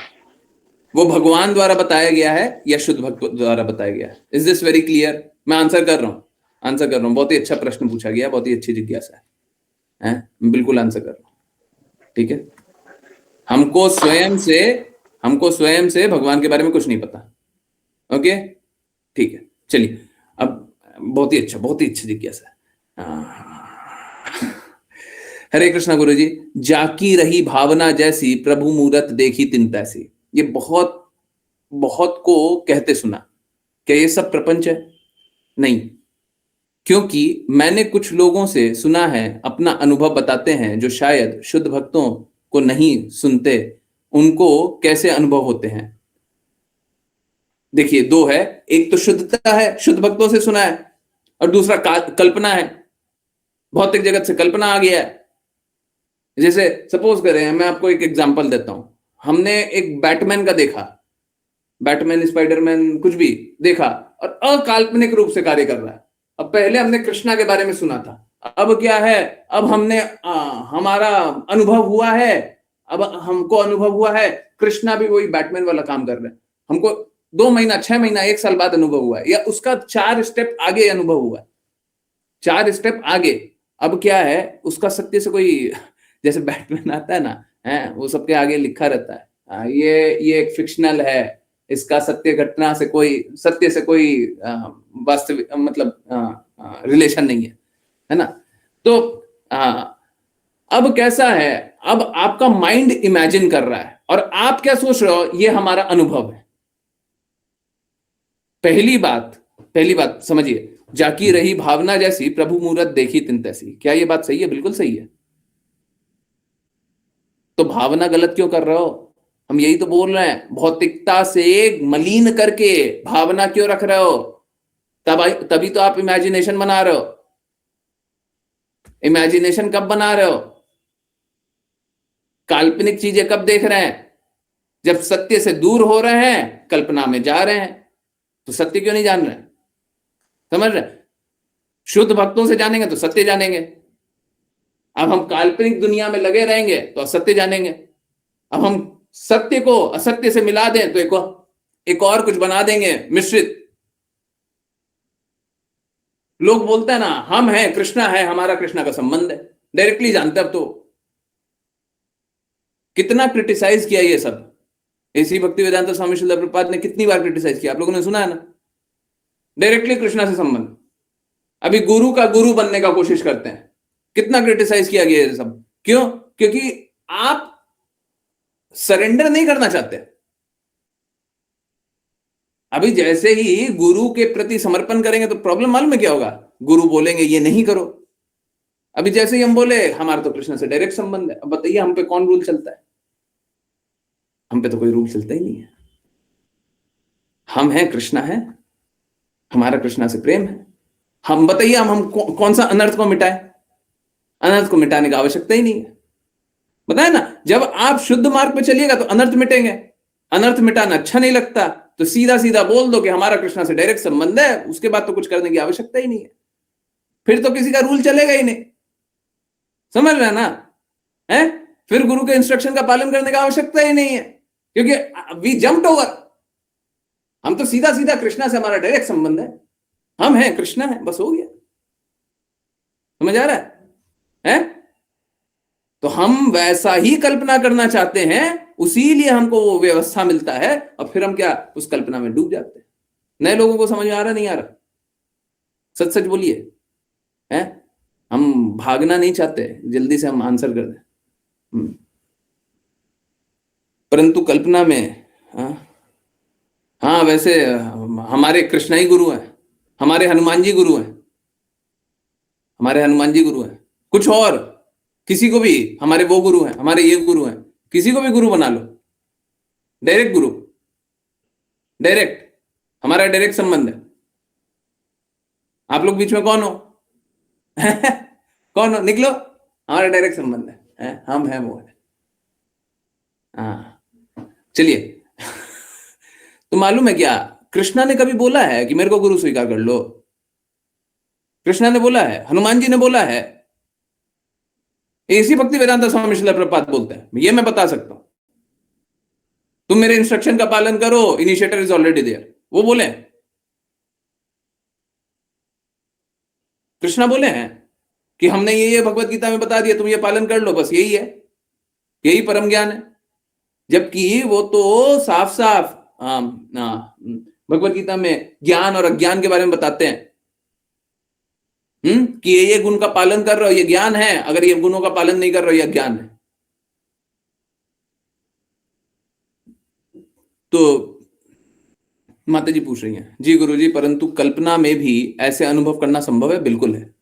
A: वो भगवान द्वारा बताया गया है या शुद्ध भक्त द्वारा बताया गया है। Is this very clear? मैं आंसर कर रहा हूं, बहुत ही अच्छा प्रश्न पूछा गया, बहुत ही अच्छी जिज्ञासा है, बिल्कुल आंसर कर रहा हूं, ठीक है। हमको स्वयं से भगवान के बारे में कुछ नहीं पता, ओके, ठीक है। चलिए अब बहुत ही अच्छी जिज्ञासा है। हरे कृष्णा गुरु जी। जाकी रही भावना जैसी प्रभु मूरत देखी तिन तैसी, ये बहुत बहुत को कहते सुना। क्या ये सब प्रपंच है? नहीं, क्योंकि मैंने कुछ लोगों से सुना है, अपना अनुभव बताते हैं, जो शायद शुद्ध भक्तों को नहीं सुनते, उनको कैसे अनुभव होते हैं। देखिए दो है, एक तो शुद्धता है, शुद्ध भक्तों से सुना है, और दूसरा कल्पना है, भौतिक जगत से कल्पना आ गया है। जैसे सपोज करें, मैं आपको एक एग्जांपल देता हूं, हमने एक बैटमैन का देखा, बैटमैन स्पाइडरमैन कुछ भी देखा, और अकाल्पनिक रूप से कार्य कर रहा है। अब पहले हमने कृष्णा के बारे में सुना था, अब क्या है, अब हमने हमारा अनुभव हुआ है, अब हमको अनुभव हुआ है कृष्णा भी वही बैटमैन वाला काम कर रहे हैं। हमको 2 महीना, 6 महीना, 1 साल बाद अनुभव हुआ है, या उसका 4 स्टेप आगे अनुभव हुआ है, 4 स्टेप आगे। अब क्या है, उसका सत्य से कोई, जैसे बैटमैन आता है ना, वो सबके आगे लिखा रहता है, ये एक फिक्शनल है, इसका सत्य से कोई वास्तविक मतलब रिलेशन नहीं है ना। तो अब कैसा है, अब आपका माइंड इमेजिन कर रहा है और आप क्या सोच रहे हो, ये हमारा अनुभव है। पहली बात समझिए, जाकी रही भावना जैसी प्रभु मूरत देखी तिन तैसी, क्या ये बात सही है? बिल्कुल सही है। तो भावना गलत क्यों कर रहे हो? हम यही तो बोल रहे हैं, भौतिकता से मलिन करके भावना क्यों रख रहे हो? तभी तो आप इमेजिनेशन बना रहे हो। इमेजिनेशन कब बना रहे हो? काल्पनिक चीजें कब देख रहे हैं? जब सत्य से दूर हो रहे हैं, कल्पना में जा रहे हैं, तो सत्य क्यों नहीं जान रहे? समझ रहे? शुद्ध भक्तों से जानेंगे तो सत्य जानेंगे। अब हम काल्पनिक दुनिया में लगे रहेंगे तो असत्य जानेंगे। अब हम सत्य को असत्य से मिला दें तो एक और कुछ बना देंगे मिश्रित। लोग बोलते हैं ना, हम हैं, कृष्णा है, हमारा कृष्णा का संबंध है, डायरेक्टली जानते। अब तो कितना क्रिटिसाइज किया ये सब, ऐसी भक्ति वेदांत स्वामी श्रील प्रभुपाद ने कितनी बार क्रिटिसाइज किया, आप लोगों ने सुना है ना, डायरेक्टली कृष्णा से संबंध। अभी गुरु का गुरु बनने का कोशिश करते हैं, कितना क्रिटिसाइज किया गया ये सब। क्यों? क्योंकि आप सरेंडर नहीं करना चाहते। अभी जैसे ही गुरु के प्रति समर्पण करेंगे तो प्रॉब्लम मालूम है क्या होगा? गुरु बोलेंगे ये नहीं करो। अभी जैसे ही हम बोले हमारा तो कृष्ण से डायरेक्ट संबंध है, अब बताइए हम पे कौन रूल चलता है? हम पे तो कोई रूल चलता ही नहीं है। हम हैं, कृष्णा है, हमारा कृष्णा से प्रेम है। हम बताइए, हम कौन सा अनर्थ को मिटाए? अनर्थ को मिटाने की आवश्यकता ही नहीं है। बताए ना, जब आप शुद्ध मार्ग पे चलिएगा तो अनर्थ मिटेंगे। अनर्थ मिटाना अच्छा नहीं लगता तो सीधा सीधा बोल दो कि हमारा कृष्णा से डायरेक्ट संबंध है, उसके बाद तो कुछ करने की आवश्यकता ही नहीं है, फिर तो किसी का रूल चलेगा ही नहीं। समझ रहे हैं ना? है, फिर गुरु के इंस्ट्रक्शन का पालन करने का आवश्यकता ही नहीं है, क्योंकि वी जंप्ड ओवर। हम तो सीधा सीधा कृष्णा से हमारा डायरेक्ट संबंध है, हम हैं, कृष्णा है, बस हो गया। समझ आ रहा है? तो हम वैसा ही कल्पना करना चाहते हैं, उसीलिए हमको वो व्यवस्था मिलता है, और फिर हम क्या उस कल्पना में डूब जाते हैं। नए लोगों को समझ में आ रहा नहीं आ रहा? सच सच बोलिए। है, हम भागना नहीं चाहते, जल्दी से हम आंसर कर दें। परंतु कल्पना में, हाँ वैसे हमारे कृष्णा ही गुरु हैं, हमारे हनुमान जी गुरु हैं, हमारे हनुमान जी गुरु हैं। कुछ और किसी को भी हमारे वो गुरु हैं, हमारे ये गुरु हैं, किसी को भी गुरु बना लो, डायरेक्ट गुरु, डायरेक्ट, हमारा डायरेक्ट संबंध है। आप लोग बीच में कौन हो? कौन हो? निकलो, हमारा डायरेक्ट संबंध है, हम हैं वो है। हाँ चलिए। तो मालूम है क्या, कृष्णा ने कभी बोला है कि मेरे को गुरु स्वीकार कर लो? कृष्णा ने बोला है? हनुमान जी ने बोला है? इसी भक्ति वेदांत स्वामी श्रील प्रभुपाद बोलते हैं, ये मैं बता सकता हूं, तुम मेरे इंस्ट्रक्शन का पालन करो, इनिशिएटर इज ऑलरेडी देयर, वो बोले? कृष्णा बोले हैं कि हमने ये भगवत गीता में बता दिया, तुम ये पालन कर लो, बस यही है, यही परम ज्ञान है। जबकि वो तो साफ साफ भगवत गीता में ज्ञान और अज्ञान के बारे में बताते हैं। कि ये गुण का पालन कर रहे हो ये ज्ञान है, अगर ये गुणों का पालन नहीं कर रहे हो ये अज्ञान है। तो माता जी पूछ रही हैं, जी गुरु जी, परंतु कल्पना में भी ऐसे अनुभव करना संभव है? बिल्कुल है,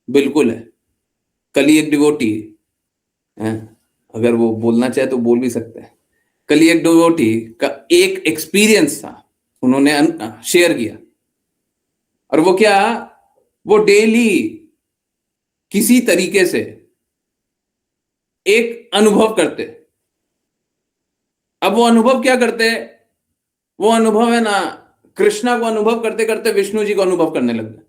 A: बिल्कुल है। कल ही एक डिवोटी है, अगर वो बोलना चाहे तो बोल भी सकते हैं, कल ही एक डिवोटी का एक एक्सपीरियंस था, उन्होंने शेयर किया, और वो क्या, वो डेली किसी तरीके से एक अनुभव करते। अब वो अनुभव क्या करते? वो अनुभव है ना, कृष्णा को अनुभव करते करते विष्णु जी को अनुभव करने लग गए।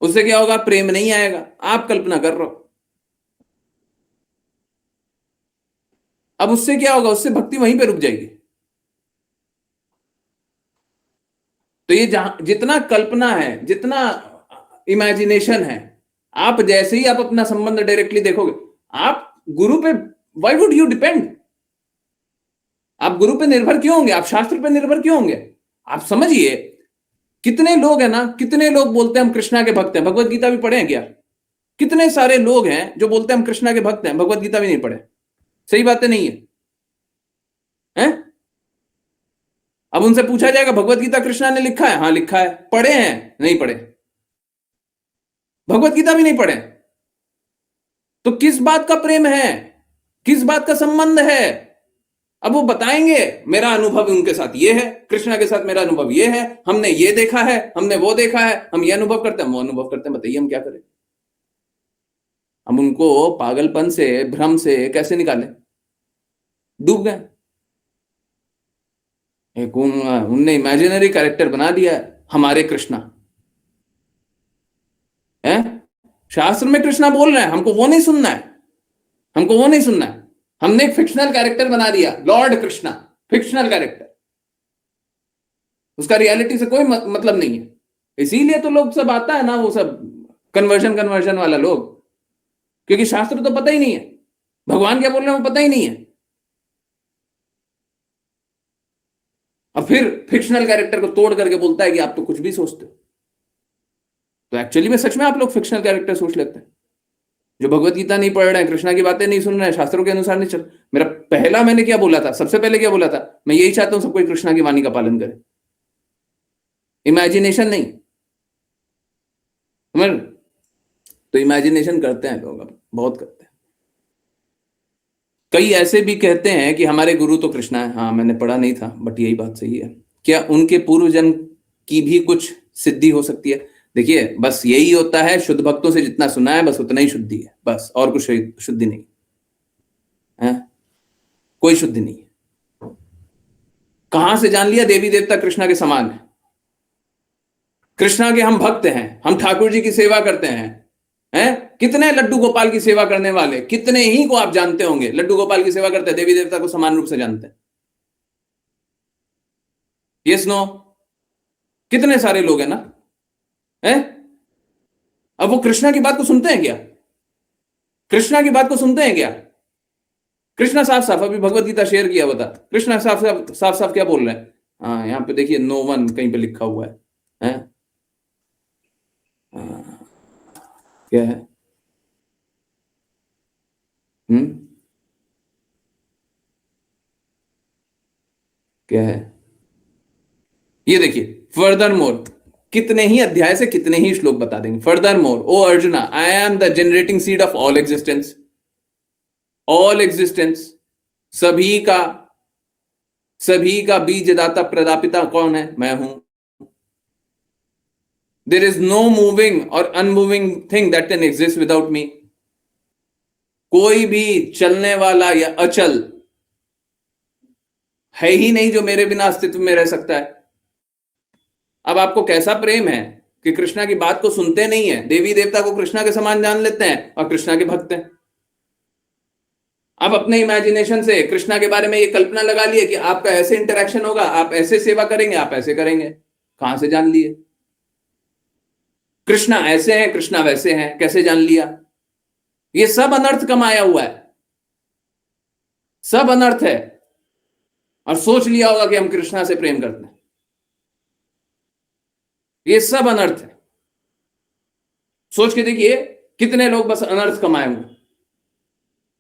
A: उससे क्या होगा? प्रेम नहीं आएगा, आप कल्पना कर रहे हो। अब उससे क्या होगा? उससे भक्ति वहीं पे रुक जाएगी। तो ये जहां जितना कल्पना है, जितना इमेजिनेशन है, आप जैसे ही आप अपना संबंध डायरेक्टली देखोगे, आप गुरु पे, व्हाई वुड यू डिपेंड? आप गुरु पे निर्भर क्यों होंगे? आप शास्त्र पे निर्भर क्यों होंगे? आप समझिए, कितने लोग हैं ना, कितने लोग बोलते हैं हम कृष्णा के भक्त हैं, भगवत गीता भी पढ़े हैं क्या? कितने सारे लोग हैं जो बोलते हैं हम कृष्णा के भक्त हैं, भगवत गीता भी नहीं पढ़े। सही बातें नहीं है, हैं? अब उनसे पूछा जाएगा भगवत गीता कृष्णा ने लिखा है? हाँ लिखा है। पढ़े हैं? नहीं पढ़े, भगवत गीता भी नहीं पढ़े। तो किस बात का प्रेम है, किस बात का संबंध है? अब वो बताएंगे मेरा अनुभव उनके साथ ये है, कृष्णा के साथ मेरा अनुभव ये है, हमने ये देखा है, हमने वो देखा है, हम ये अनुभव करते हैं, वो अनुभव करते हैं। बताइए हम क्या करें? हम उनको पागलपन से, भ्रम से कैसे निकालें? डूब गए। एक उनने इमेजिनरी कैरेक्टर बना दिया है, हमारे कृष्णा है। शास्त्र में कृष्णा बोल रहे हैं, हमको वो नहीं सुनना है, हमको वो नहीं सुनना है। हमने एक फिक्शनल कैरेक्टर बना दिया, लॉर्ड कृष्णा, फिक्शनल कैरेक्टर, उसका रियलिटी से कोई मतलब नहीं है। इसीलिए तो लोग सब आता है ना, वो सब कन्वर्जन वाला लोग, क्योंकि शास्त्र तो पता ही नहीं है, भगवान क्या बोल रहे हैं वो पता ही नहीं है। और फिर फिक्शनल कैरेक्टर को तोड़ करके बोलता है कि आप तो कुछ भी सोचते हो। तो एक्चुअली में सच में आप लोग फिक्शनल कैरेक्टर सोच लेते हैं, जो भगवत गीता नहीं पढ़ रहे हैं, कृष्णा की बातें नहीं सुन रहे हैं, शास्त्रों के अनुसार नहीं चल। मैंने क्या बोला था, सबसे पहले क्या बोला था? मैं यही चाहता हूं सब कोई कृष्णा की वाणी का पालन करे, इमेजिनेशन नहीं। समझ? तो इमेजिनेशन करते हैं लोग, अब बहुत करते हैं। कई ऐसे भी कहते हैं कि हमारे गुरु तो कृष्णा है। हाँ मैंने पढ़ा नहीं था, बट यही बात सही है। क्या उनके पूर्व जन्म की भी कुछ सिद्धि हो सकती है? देखिए बस यही होता है, शुद्ध भक्तों से जितना सुना है बस उतना ही शुद्धि है, बस, और कुछ शुद्धि नहीं है, कोई शुद्धि नहीं है। कहां से जान लिया देवी देवता कृष्णा के समान है? कृष्णा के हम भक्त हैं, हम ठाकुर जी की सेवा करते हैं। कितने लड्डू गोपाल की सेवा करने वाले, कितने ही को आप जानते होंगे लड्डू गोपाल की सेवा करते हैं, देवी देवता को समान रूप से जानते हैं? Yes no? कितने सारे लोग हैं ना, है? अब वो कृष्णा की बात को सुनते हैं क्या? कृष्णा की बात को सुनते हैं क्या? कृष्णा साफ साफ अभी भगवत गीता शेयर किया बता, कृष्णा साफ साफ साफ साफ क्या बोल रहे हैं? हाँ, यहाँ पे देखिए नो वन कहीं पे लिखा हुआ है? क्या है? क्या है? ये देखिए, फर्दर मोर, कितने ही अध्याय से कितने ही श्लोक बता देंगे। Furthermore O Arjuna, I am the generating seed of all existence. All existence, सभी का, सभी का बीजदाता प्रदापिता कौन है? मैं हूं। देयर इज नो मूविंग और unmoving thing that can exist without me. कोई भी चलने वाला या अचल है ही नहीं जो मेरे बिना अस्तित्व में रह सकता है। अब आपको कैसा प्रेम है कि कृष्णा की बात को सुनते नहीं है, देवी देवता को कृष्णा के समान जान लेते हैं और कृष्णा के भक्त हैं। अब अपने इमेजिनेशन से कृष्णा के बारे में ये कल्पना लगा लिए कि आपका ऐसे इंटरेक्शन होगा, आप ऐसे सेवा करेंगे, आप ऐसे करेंगे। कहां से जान लिए? कृष्णा ऐसे हैं, कृष्णा वैसे हैं, कैसे जान लिया? ये सब अनर्थ कमाया हुआ है, सब अनर्थ है। और सोच लिया होगा कि हम कृष्णा से प्रेम करते हैं, ये सब अनर्थ है। सोच के देखिए कितने लोग बस अनर्थ कमाए हुए।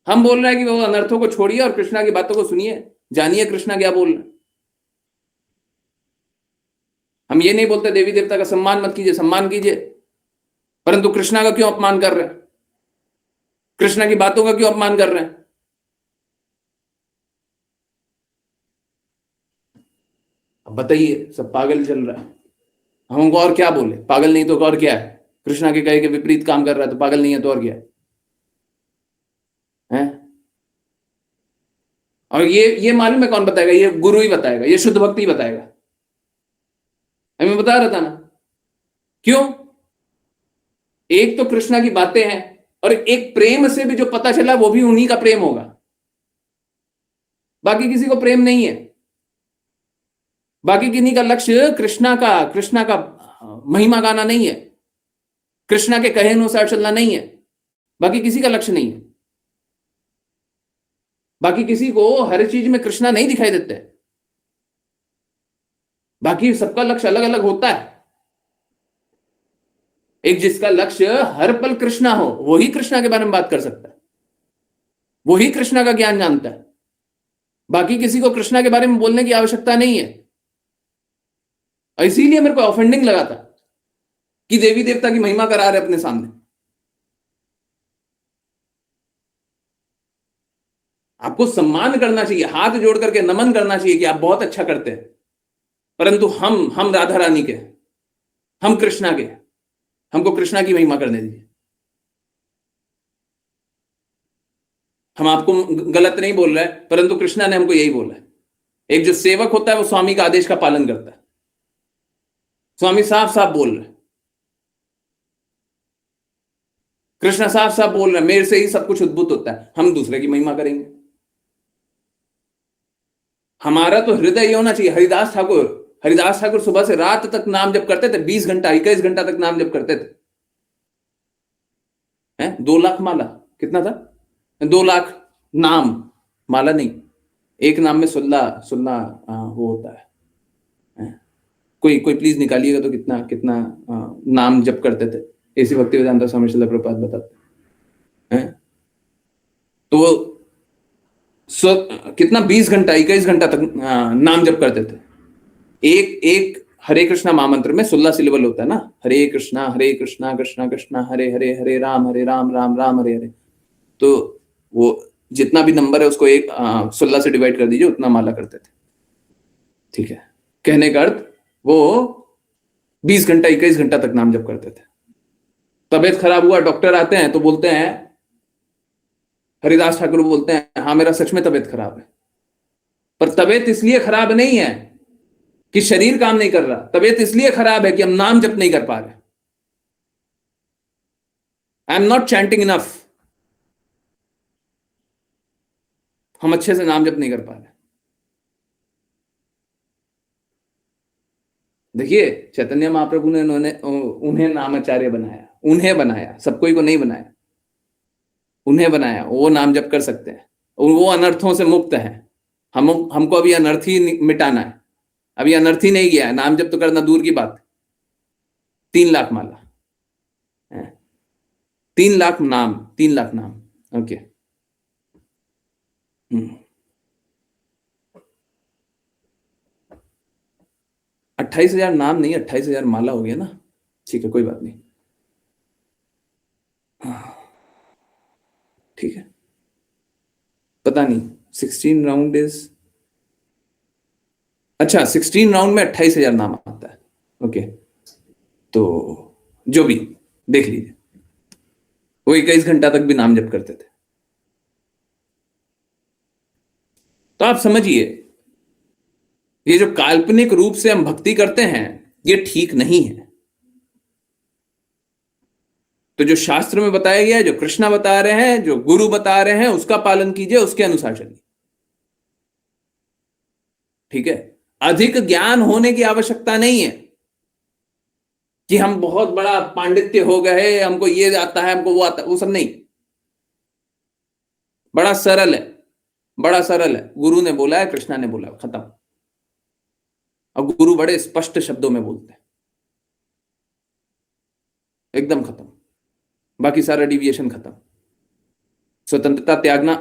A: हम बोल रहे हैं कि वो अनर्थों को छोड़िए और कृष्णा की बातों को सुनिए, जानिए कृष्णा क्या बोल रहे हैं। हम ये नहीं बोलते देवी देवता का सम्मान मत कीजिए, सम्मान कीजिए, परंतु कृष्णा का क्यों अपमान कर रहे हैं? कृष्णा की बातों का क्यों अपमान कर रहे हैं? अब बताइए, सब पागल चल रहा है। हम उनको और क्या बोले? पागल नहीं तो और क्या है? कृष्णा के कहे के विपरीत काम कर रहा है तो पागल नहीं है तो और क्या है? और ये मालूम है कौन बताएगा? ये गुरु ही बताएगा, ये शुद्ध भक्ति ही बताएगा। मैं बता रहा था ना, क्यों? एक तो कृष्णा की बातें हैं और एक प्रेम से भी जो पता चला वो भी उन्हीं का प्रेम होगा, बाकी किसी को प्रेम नहीं है। बाकी किन्हीं का लक्ष्य कृष्णा का महिमा गाना नहीं है, कृष्णा के कहे अनुसार चलना नहीं है, बाकी किसी का लक्ष्य नहीं है। बाकी किसी को हर चीज में कृष्णा नहीं दिखाई देते, बाकी सबका लक्ष्य अलग अलग होता है। एक जिसका लक्ष्य हर पल कृष्णा हो, वही कृष्णा के बारे में बात कर सकता है, वही कृष्णा का ज्ञान जानता है। बाकी किसी को कृष्णा के बारे में बोलने की आवश्यकता नहीं है। इसीलिए मेरे को ऑफेंडिंग लगा था कि देवी देवता की महिमा करा रहे अपने सामने। आपको सम्मान करना चाहिए, हाथ जोड़ करके नमन करना चाहिए कि आप बहुत अच्छा करते हैं, परंतु हम राधा रानी के, हम कृष्णा के, हमको कृष्णा की महिमा करने दीजिए। हम आपको गलत नहीं बोल रहे हैं, परंतु कृष्णा ने हमको यही बोला है। एक जो सेवक होता है वो स्वामी का आदेश का पालन करता है। स्वामी साफ साफ बोल रहे हैं, कृष्णा साफ साफ बोल रहे हैं, मेरे से ही सब कुछ उद्भूत होता है, हम दूसरे की महिमा करेंगे। हमारा तो हृदय ये होना चाहिए। हरिदास ठाकुर सुबह से रात तक नाम जप करते थे, 20 घंटा 21 घंटा तक नाम जप करते थे। 2 लाख माला, कितना था? 2 लाख नाम, माला नहीं, एक नाम में 16 16 वो होता है। कोई कोई प्लीज निकालिएगा तो कितना कितना नाम जप करते थे, ऐसी भक्ति वेदांता स्वामी श्रील प्रभुपाद बताते हैं। तो कितना 20 घंटा 21 घंटा तक नाम जप करते थे। एक एक हरे कृष्णा महामंत्र में 16 सिलेबल होता है ना, हरे कृष्णा कृष्णा कृष्णा हरे हरे, हरे राम राम राम हरे हरे। तो वो जितना भी नंबर है उसको 16 से डिवाइड कर दीजिए, उतना माला करते थे। ठीक है, कहने का अर्थ वो 20 घंटा 21 घंटा तक नाम जप करते थे। तबीयत खराब हुआ, डॉक्टर आते हैं तो बोलते हैं, हरिदास ठाकुर बोलते हैं, हाँ मेरा सच में तबीयत खराब है। पर तबीयत इसलिए खराब नहीं है कि शरीर काम नहीं कर रहा, तबीयत इसलिए खराब है कि हम नाम जप नहीं कर पा रहे। I am not chanting enough, हम अच्छे से नाम जप नहीं कर पा रहे। देखिए चैतन्य महाप्रभु ने उन्हें नामाचार्य बनाया, उन्हें बनाया, सब कोई को नहीं बनाया, उन्हें बनाया। वो नाम जप कर सकते हैं, वो अनर्थों से मुक्त है। हमको अभी अनर्थ ही मिटाना है, अभी अनर्थ ही नहीं गया है, नाम जप तो करना दूर की बात। 3 लाख माला, 3 लाख नाम, 3 लाख नाम। ओके, 28,000 नाम नहीं, 28,000 माला हो गया ना। ठीक है, कोई बात नहीं, ठीक है। पता नहीं 16 राउंड इज, अच्छा 16 राउंड में 28,000 नाम आता है। ओके, तो जो भी देख लीजिए, वो 21 घंटा तक भी नाम जप करते थे। तो आप समझिए, ये जो काल्पनिक रूप से हम भक्ति करते हैं ये ठीक नहीं है। तो जो शास्त्र में बताया गया है, जो कृष्णा बता रहे हैं, जो गुरु बता रहे हैं, उसका पालन कीजिए, उसके अनुसार चलिए। ठीक है, अधिक ज्ञान होने की आवश्यकता नहीं है कि हम बहुत बड़ा पांडित्य हो गए, हमको ये आता है, हमको वो आता है, वो सब नहीं। बड़ा सरल है, बड़ा सरल है। गुरु ने बोला है, कृष्णा ने बोला, खत्म। और गुरु बड़े स्पष्ट शब्दों में बोलते हैं, एकदम खत्म, बाकी सारा डिविएशन खत्म। स्वतंत्रता त्यागना,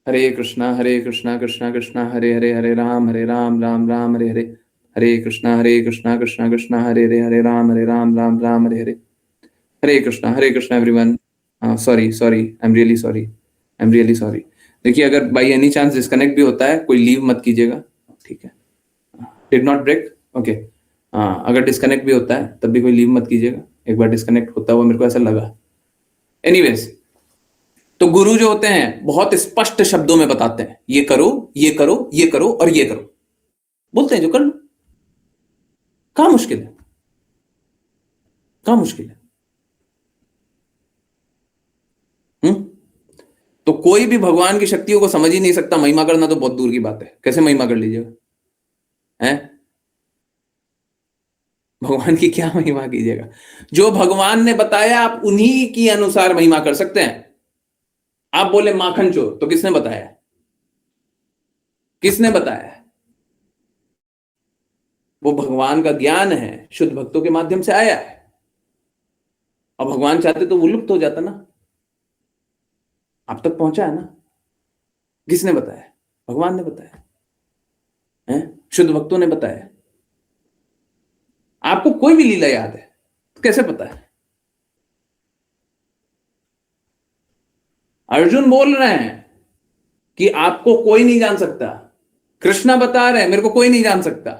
A: Hare Krishna Krishna Krishna Hare Hare, Hare Ram Ram Ram Hare Hare, Hare Krishna Krishna Krishna Hare Hare, Hare Ram Ram Ram Hare Hare, Hare Krishna everyone. Sorry sorry, I am really sorry, I am really sorry. देखिए, अगर बाई एनी चांस डिस्कनेक्ट भी होता है, कोई लीव मत कीजिएगा, ठीक है। Did not break, okay. अगर डिस्कनेक्ट भी होता है तब भी कोई लीव मत कीजिएगा, एक बार डिस्कनेक्ट होता हुआ मेरे को ऐसा लगा। एनीवेज, तो गुरु जो होते हैं बहुत स्पष्ट शब्दों में बताते हैं, ये करो, ये करो, ये करो और ये करो, बोलते हैं जो कर लो। कहां मुश्किल है, कहां मुश्किल है? तो कोई भी भगवान की शक्तियों को समझ ही नहीं सकता, महिमा करना तो बहुत दूर की बात है। कैसे महिमा कर लीजिएगा, हैं? भगवान की क्या महिमा कीजिएगा? जो भगवान ने बताया आप उन्हीं की अनुसार महिमा कर सकते हैं। आप बोले माखन चोर, तो किसने बताया? किसने बताया? वो भगवान का ज्ञान है, शुद्ध भक्तों के माध्यम से आया है। और भगवान चाहते तो वो लुप्त हो जाता ना, आप तक पहुंचा है ना। किसने बताया? भगवान ने बताया है, शुद्ध भक्तों ने बताया। आपको कोई भी लीला याद है तो कैसे पता है? अर्जुन बोल रहे हैं कि आपको कोई नहीं जान सकता, कृष्णा बता रहे हैं मेरे को कोई नहीं जान सकता,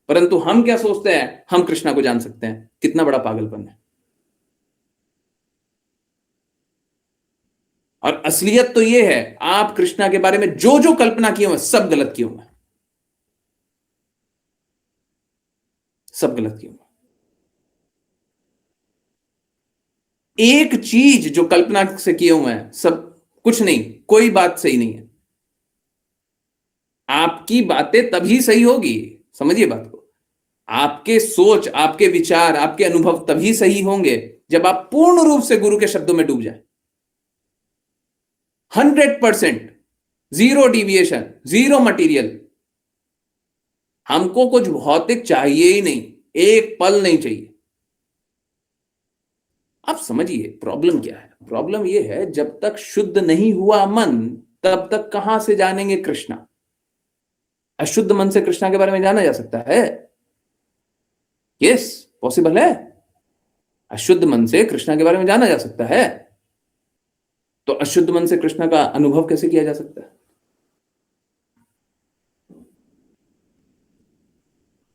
A: परंतु हम क्या सोचते हैं, हम कृष्णा को जान सकते हैं। कितना बड़ा पागलपन है। और असलियत तो यह है, आप कृष्णा के बारे में जो जो कल्पना किए हुए सब गलत किए हुए, सब गलत किए हुए। एक चीज जो कल्पना से किए हुए हैं सब कुछ नहीं, कोई बात सही नहीं है। आपकी बातें तभी सही होगी, समझिए बात को। आपके सोच, आपके विचार, आपके अनुभव तभी सही होंगे जब आप पूर्ण रूप से गुरु के शब्दों में डूब जाए। 100%, जीरो डिविएशन, जीरो मटेरियल। हमको कुछ भौतिक चाहिए ही नहीं, एक पल नहीं चाहिए। आप समझिए प्रॉब्लम क्या है। प्रॉब्लम यह है, जब तक शुद्ध नहीं हुआ मन, तब तक कहां से जानेंगे कृष्णा? अशुद्ध मन से कृष्णा के बारे में जाना जा सकता है? यस, पॉसिबल है। अशुद्ध मन से कृष्णा के बारे में जाना जा सकता है। तो अशुद्ध मन से कृष्णा का अनुभव कैसे किया जा सकता है?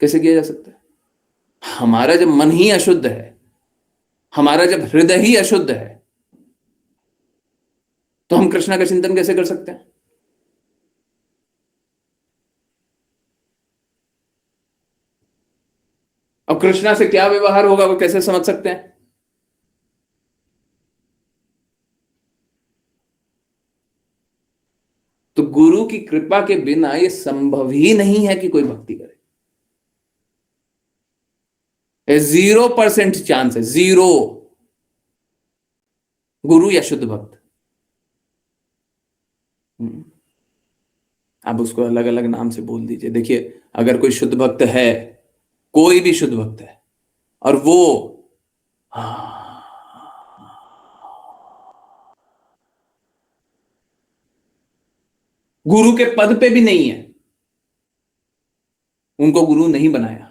A: कैसे किया जा सकता है? हमारा जब मन ही अशुद्ध है, हमारा जब हृदय ही अशुद्ध है, तो हम कृष्णा का चिंतन कैसे कर सकते हैं? कृष्णा से क्या व्यवहार होगा वो कैसे समझ सकते हैं? तो गुरु की कृपा के बिना ये संभव ही नहीं है कि कोई भक्ति करे। 0% चांस है, 0। गुरु या शुद्ध भक्त, आप उसको अलग अलग नाम से बोल दीजिए। देखिए, अगर कोई शुद्ध भक्त है, कोई भी शुद्ध भक्त है, और वो गुरु के पद पे भी नहीं है, उनको गुरु नहीं बनाया,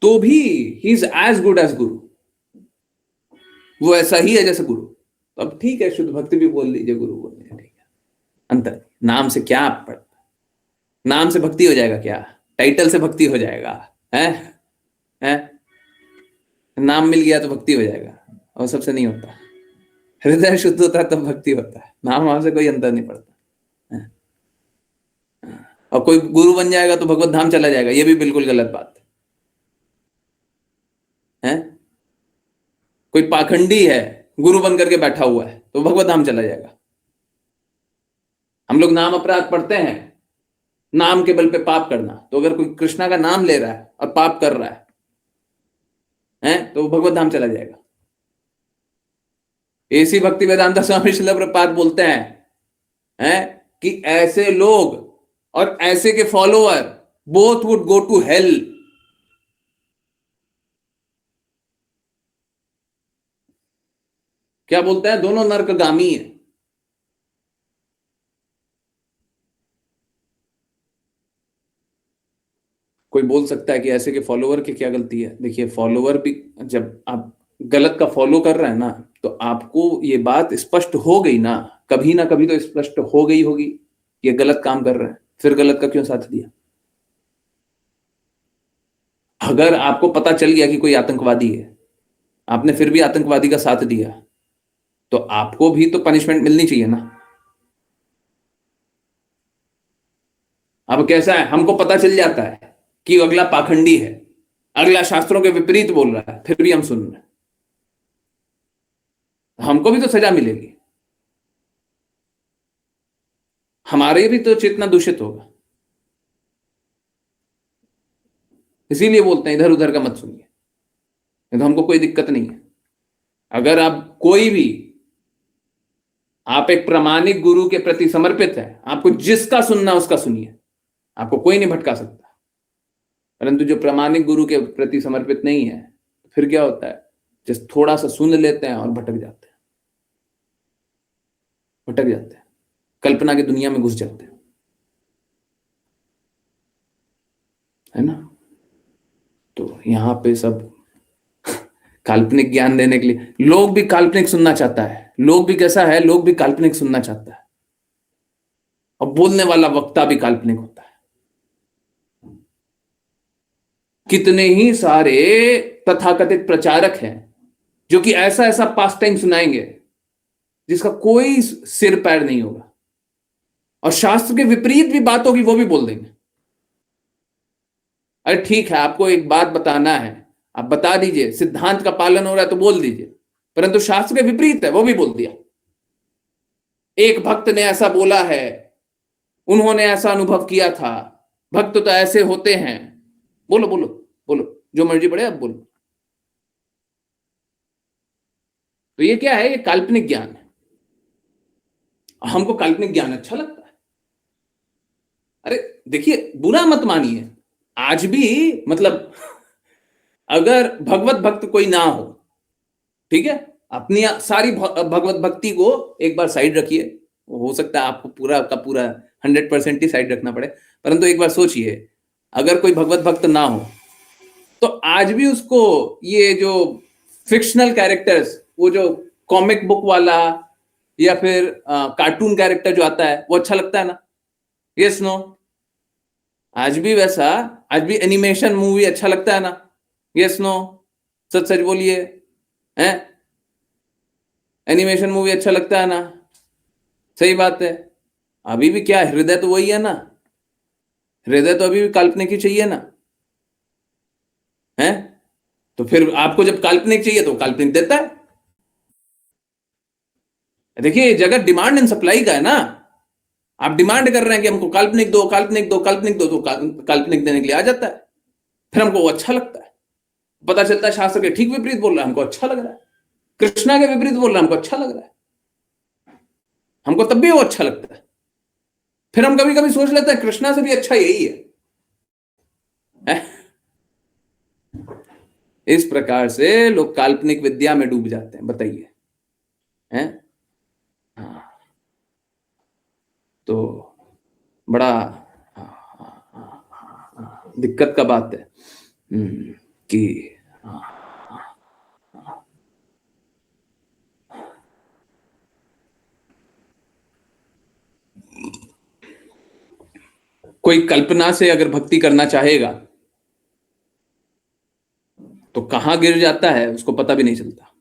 A: तो भी he is as good as guru, वो ऐसा ही है जैसे गुरु। तो अब ठीक है, शुद्ध भक्ति भी बोल दीजिए, गुरु बोल दीजिए, ठीक है। अंतर नाम से क्या पड़ता, नाम से भक्ति हो जाएगा क्या? टाइटल से भक्ति हो जाएगा? है है नाम मिल गया तो भक्ति हो जाएगा? और सबसे नहीं होता। हृदय शुद्ध होता है तब भक्ति होता है, नाम वाम से कोई अंतर नहीं पड़ता है? और कोई गुरु बन जाएगा तो भगवत धाम चला जाएगा, ये भी बिल्कुल गलत बात है। कोई पाखंडी है, गुरु बन करके बैठा हुआ है, तो भगवत धाम चला जाएगा। हम लोग नाम अपराध पढ़ते हैं, नाम के बल पे पाप करना। तो अगर कोई कृष्णा का नाम ले रहा है और पाप कर रहा है तो भगवत धाम चला जाएगा। ऐसी भक्ति वेदांता स्वामी श्रील प्रभुपाद बोलते हैं कि ऐसे लोग और ऐसे के follower both would go to hell. क्या बोलते हैं? दोनों नरकगामी है। कोई बोल सकता है कि ऐसे के फॉलोअर की क्या गलती है? देखिए, फॉलोअर भी, जब आप गलत का फॉलो कर रहे हैं ना, तो आपको ये बात स्पष्ट हो गई ना कभी तो स्पष्ट हो गई होगी, ये गलत काम कर रहे हैं, फिर गलत का क्यों साथ दिया? अगर आपको पता चल गया कि कोई आतंकवादी है, आपने फिर भी आतंकवादी का साथ दिया, तो आपको भी तो पनिशमेंट मिलनी चाहिए ना। अब कैसा है, हमको पता चल जाता है कि अगला पाखंडी है, अगला शास्त्रों के विपरीत बोल रहा है, फिर भी हम सुन रहे हैं, हमको भी तो सजा मिलेगी, हमारे भी तो चेतना दूषित होगा। इसीलिए बोलते हैं इधर उधर का मत सुनिए, तो हमको कोई दिक्कत नहीं है। अगर आप कोई भी, आप एक प्रामाणिक गुरु के प्रति समर्पित है, आपको जिसका सुनना उसका सुनिए, आपको कोई नहीं भटका सकता। परंतु जो प्रामाणिक गुरु के प्रति समर्पित नहीं है, फिर क्या होता है, जिस थोड़ा सा सुन लेते हैं और भटक जाते हैं, कल्पना की दुनिया में घुस जाते हैं, है ना। तो यहां पे सब काल्पनिक ज्ञान देने के लिए, लोग भी काल्पनिक सुनना चाहता है, लोग भी कैसा है, लोग भी काल्पनिक सुनना चाहता है, और बोलने वाला वक्ता भी काल्पनिक होता है। कितने ही सारे तथाकथित प्रचारक हैं जो कि ऐसा ऐसा पास टाइम सुनाएंगे जिसका कोई सिर पैर नहीं होगा, और शास्त्र के विपरीत भी बात होगी वो भी बोल देंगे। अरे ठीक है, आपको एक बात बताना है, आप बता दीजिए, सिद्धांत का पालन हो रहा है तो बोल दीजिए, परंतु शास्त्र के विपरीत है वो भी बोल दिया। एक भक्त ने ऐसा बोला है, उन्होंने ऐसा अनुभव किया था, भक्त तो ऐसे होते हैं। बोलो बोलो बोलो, जो मर्जी पड़े, अब बोलो। तो ये क्या है? ये काल्पनिक ज्ञान है। हमको काल्पनिक ज्ञान अच्छा लगता है। अरे देखिए, बुरा मत मानिए, आज भी मतलब अगर भगवत भक्त कोई ना हो, ठीक है, अपनी सारी भगवत भक्ति को एक बार साइड रखिए, हो सकता है आपको पूरा का पूरा 100% ही साइड रखना पड़े, परंतु एक बार सोचिए, अगर कोई भगवत भक्त ना हो तो आज भी उसको ये जो फिक्शनल कैरेक्टर्स, वो जो कॉमिक बुक वाला या फिर कार्टून कैरेक्टर जो आता है, वो अच्छा लगता है ना? Yes no? आज भी वैसा, आज भी एनिमेशन मूवी अच्छा लगता है ना? Yes no? सच सच बोलिए, हैं? एनिमेशन मूवी अच्छा लगता है ना? सही बात है। अभी भी क्या, हृदय तो वही है ना, हृदय तो अभी भी काल्पनिक ही चाहिए ना, है? तो फिर आपको जब काल्पनिक चाहिए तो काल्पनिक देता है। देखिए, जगत डिमांड एंड सप्लाई का है ना। आप डिमांड कर रहे हैं कि हमको काल्पनिक दो, काल्पनिक दो, काल्पनिक दो, तो काल्पनिक देने के लिए आ जाता है। फिर हमको वो अच्छा लगता है। पता चलता है शास्त्र के ठीक विपरीत बोल रहा है, हमको अच्छा लग रहा है। कृष्णा के विपरीत बोल रहा है, हमको अच्छा लग रहा है। हमको तब भी वो अच्छा लगता है। फिर हम कभी कभी सोच लेते हैं कृष्णा से भी अच्छा यही है? इस प्रकार से लोग काल्पनिक विद्या में डूब जाते हैं। बताइए, हैं? हाँ, तो बड़ा दिक्कत का बात है। कि कोई कल्पना से अगर भक्ति करना चाहेगा तो कहां गिर जाता है उसको पता भी नहीं चलता।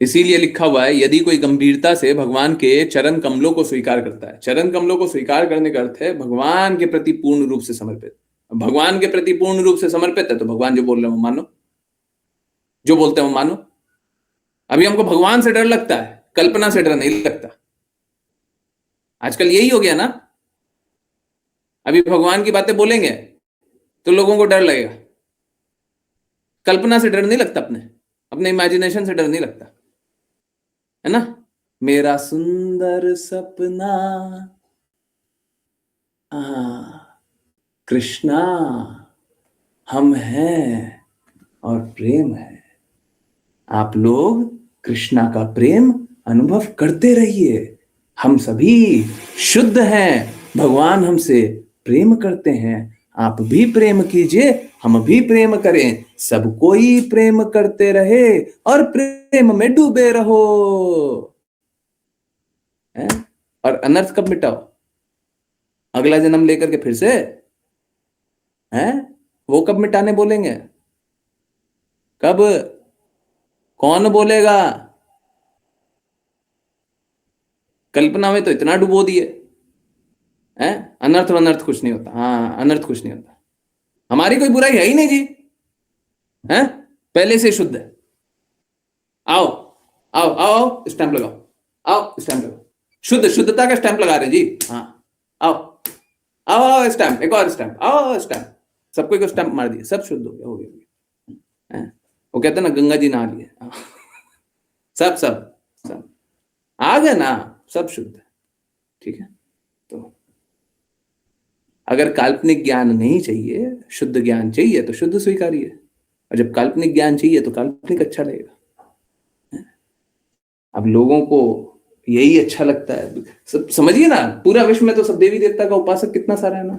A: इसीलिए लिखा हुआ है, यदि कोई गंभीरता से भगवान के चरण कमलों को स्वीकार करता है। चरण कमलों को स्वीकार करने का अर्थ है भगवान के प्रति पूर्ण रूप से समर्पित। भगवान के प्रति पूर्ण रूप से समर्पित है तो भगवान जो बोल रहे हो मानो, जो बोलते हैं वो मानो। अभी हमको भगवान से डर लगता है, कल्पना से डर नहीं लगता। आजकल यही हो गया ना। अभी भगवान की बातें बोलेंगे तो लोगों को डर लगेगा। कल्पना से डर नहीं लगता, अपने अपने इमेजिनेशन से डर नहीं लगता, है ना। मेरा सुंदर सपना कृष्णा हम हैं और प्रेम है। आप लोग कृष्णा का प्रेम अनुभव करते रहिए। हम सभी शुद्ध हैं, भगवान हमसे प्रेम करते हैं। आप भी प्रेम कीजिए, हम भी प्रेम करें, सब कोई प्रेम करते रहे और प्रेम में डूबे रहो। है? और अनर्थ कब मिटाओ? अगला जन्म लेकर के फिर से, हैं? वो कब मिटाने बोलेंगे? कब? कौन बोलेगा? कल्पना में तो इतना डुबो दिए हैं। अनर्थ और अनर्थ कुछ नहीं होता। हाँ, अनर्थ कुछ नहीं होता। हमारी कोई बुराई है ही नहीं जी, हैं? पहले से शुद्ध है। आओ आओ आओ आओ, स्टैंप लगाओ। आओ स्टैंप लगाओ। शुद्ध, शुद्धता का स्टैंप लगा रहे जी। हाँ, आओ आओ आओ, स्टैंप, एक और स्टैंप, आओ स्टैंप। सबको एक स्टैंप मार दिया, सब शुद्ध हो गया, हो गया, हैं? वो कहते हैं ना, गंगा जी नहा लिए। सब सब सब आ गए ना, सब शुद्ध है। ठीक है। तो अगर काल्पनिक ज्ञान नहीं चाहिए, शुद्ध ज्ञान चाहिए, तो शुद्ध स्वीकारिए। और जब काल्पनिक ज्ञान चाहिए तो काल्पनिक अच्छा लगेगा। अब लोगों को यही अच्छा लगता है। सब समझिए ना, पूरा विश्व में तो सब देवी देवता का उपासक कितना सारा है ना।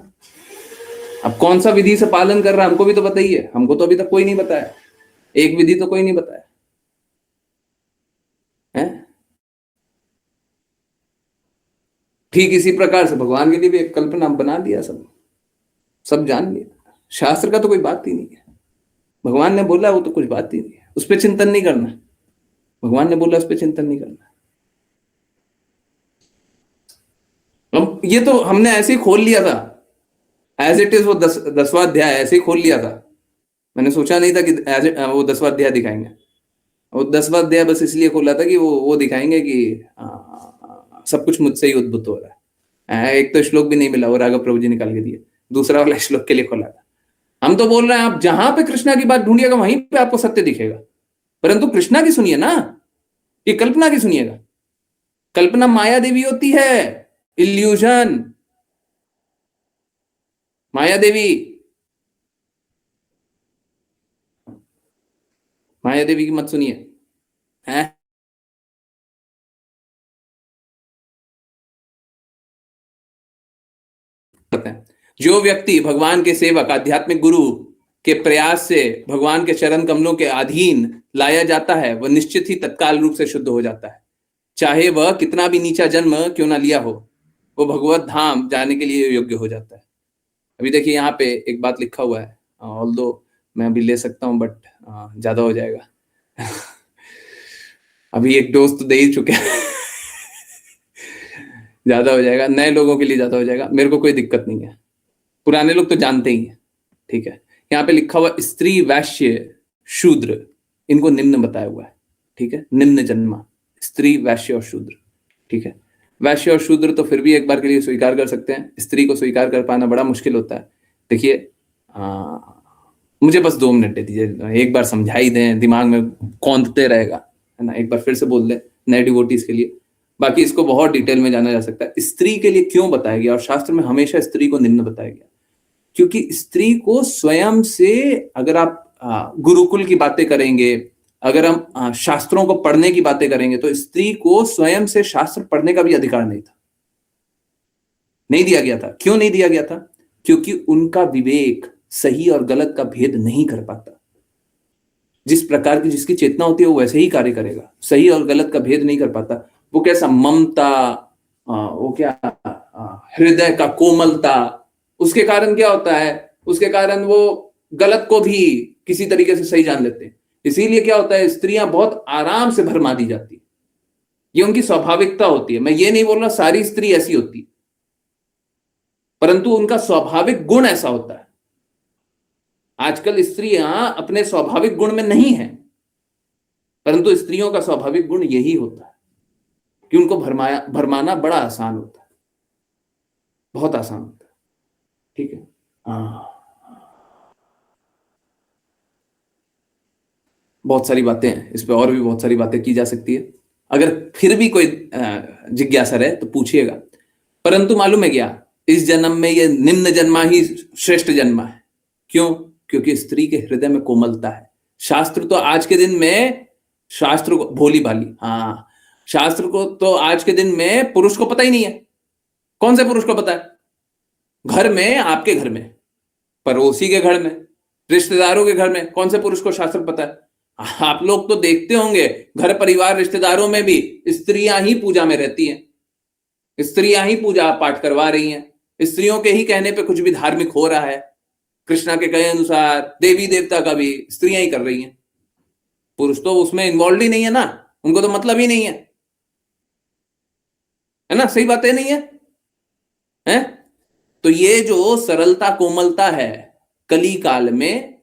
A: अब कौन सा विधि से पालन कर रहा है हमको भी तो बताइए। हमको तो अभी तक कोई नहीं बताया, एक विधि तो कोई नहीं बताया है। ठीक इसी प्रकार से भगवान के लिए भी एक कल्पना बना दिया, सब सब जान लिया। शास्त्र का तो कोई बात ही नहीं है। भगवान ने बोला वो तो कुछ बात ही नहीं है, उस पर चिंतन नहीं करना। भगवान ने बोला उस पर चिंतन नहीं करना। अब ये तो हमने ऐसे ही खोल लिया था, एज इट इज। वो 10वां अध्याय ऐसे ही खोल लिया था। मैंने सोचा नहीं था कि वो 10वां अध्याय दिखाएंगे। वो 10वां अध्याय बस इसलिए खोला था कि वो दिखाएंगे कि सब कुछ मुझसे ही उद्भुत हो रहा है। एक तो श्लोक भी नहीं मिला, वो राघव प्रभु जी निकाल के दिए। दूसरा वाला श्लोक के लिए खोला था। हम तो बोल रहे हैं आप जहां पे कृष्णा की बात ढूंढिएगा वहीं पे आपको सत्य दिखेगा, परंतु कृष्णा की सुनिए ना, ये कल्पना की सुनिएगा। कल्पना माया देवी होती है, इल्यूजन, माया देवी। माया देवी की मत सुनिए, हैं? जो व्यक्ति भगवान के सेवक, आध्यात्मिक गुरु के प्रयास से भगवान के चरण कमलों के अधीन लाया जाता है, वह निश्चित ही तत्काल रूप से शुद्ध हो जाता है। चाहे वह कितना भी नीचा जन्म क्यों ना लिया हो, वो भगवत धाम जाने के लिए योग्य हो जाता है। अभी देखिए यहाँ पे एक बात लिखा हुआ है, ऑल्दो मैं अभी ले सकता हूँ बट ज्यादा हो जाएगा। अभी एक डोज तो दे ही चुके हैं। ज्यादा हो जाएगा, नए लोगों के लिए ज्यादा हो जाएगा, मेरे को कोई दिक्कत नहीं है, पुराने लोग तो जानते ही हैं, ठीक है। यहाँ पे लिखा हुआ स्त्री, वैश्य, शूद्र, इनको निम्न बताया हुआ है, ठीक है, निम्न जन्मा, स्त्री, वैश्य और शूद्र, ठीक है। वैश्य और शूद्र तो फिर भी एक बार के लिए स्वीकार कर सकते हैं, स्त्री को स्वीकार कर पाना बड़ा मुश्किल होता है। देखिए मुझे बस 2 मिनट दे दीजिए, एक बार समझा ही दें, दिमाग में कौंधते रहेगा, है ना, एक बार फिर से बोल दें नए डिवोटीज के लिए, बाकी इसको बहुत डिटेल में जाना जा सकता है। स्त्री के लिए क्यों बताया गया, और शास्त्र में हमेशा स्त्री को निम्न बताया गया, क्योंकि स्त्री को स्वयं से, अगर आप गुरुकुल की बातें करेंगे, अगर हम शास्त्रों को पढ़ने की बातें करेंगे, तो स्त्री को स्वयं से शास्त्र पढ़ने का भी अधिकार नहीं था, नहीं दिया गया था। क्यों नहीं दिया गया था? क्योंकि उनका विवेक सही और गलत का भेद नहीं कर पाता। जिस प्रकार की जिसकी चेतना होती है वो वैसे ही कार्य करेगा, सही और गलत का भेद नहीं कर पाता। वो कैसा ममता, वो क्या हृदय का कोमलता, उसके कारण क्या होता है, उसके कारण वो गलत को भी किसी तरीके से सही जान लेते हैं। इसीलिए क्या होता है, स्त्रियां बहुत आराम से भरमा दी जाती है, ये उनकी स्वाभाविकता होती है। मैं ये नहीं बोल रहा सारी स्त्री ऐसी होती है, परंतु उनका स्वाभाविक गुण ऐसा होता है। आजकल स्त्रियां अपने स्वाभाविक गुण में नहीं है, परंतु स्त्रियों का स्वाभाविक गुण यही होता है कि उनको भरमाना बड़ा आसान होता है, बहुत आसान होता है, ठीक है। बहुत सारी बातें हैं इस पे, और भी बहुत सारी बातें की जा सकती है, अगर फिर भी कोई जिज्ञासा रहे तो पूछिएगा। परंतु मालूम है क्या, इस जन्म में ये निम्न जन्मा ही श्रेष्ठ जन्मा है। क्यों? क्योंकि स्त्री के हृदय में कोमलता है। शास्त्र तो आज के दिन में, शास्त्र को भोली भाली, हाँ, शास्त्र को तो आज के दिन में पुरुष को पता ही नहीं है। कौन से पुरुष को पता है? घर में, आपके घर में, पड़ोसी के घर में, रिश्तेदारों के घर में, कौन से पुरुष को शास्त्र पता है? आप लोग तो देखते होंगे घर परिवार रिश्तेदारों में भी स्त्रियां ही पूजा में रहती हैं, स्त्रियां ही पूजा पाठ करवा रही हैं, स्त्रियों के ही कहने पे कुछ भी धार्मिक हो रहा है, कृष्णा के कहे अनुसार देवी देवता का भी स्त्रियां ही कर रही हैं। पुरुष तो उसमें इन्वॉल्व ही नहीं है ना, उनको तो मतलब ही नहीं है ना, सही बात है, नहीं है, हैं? तो ये जो सरलता कोमलता है कली काल में,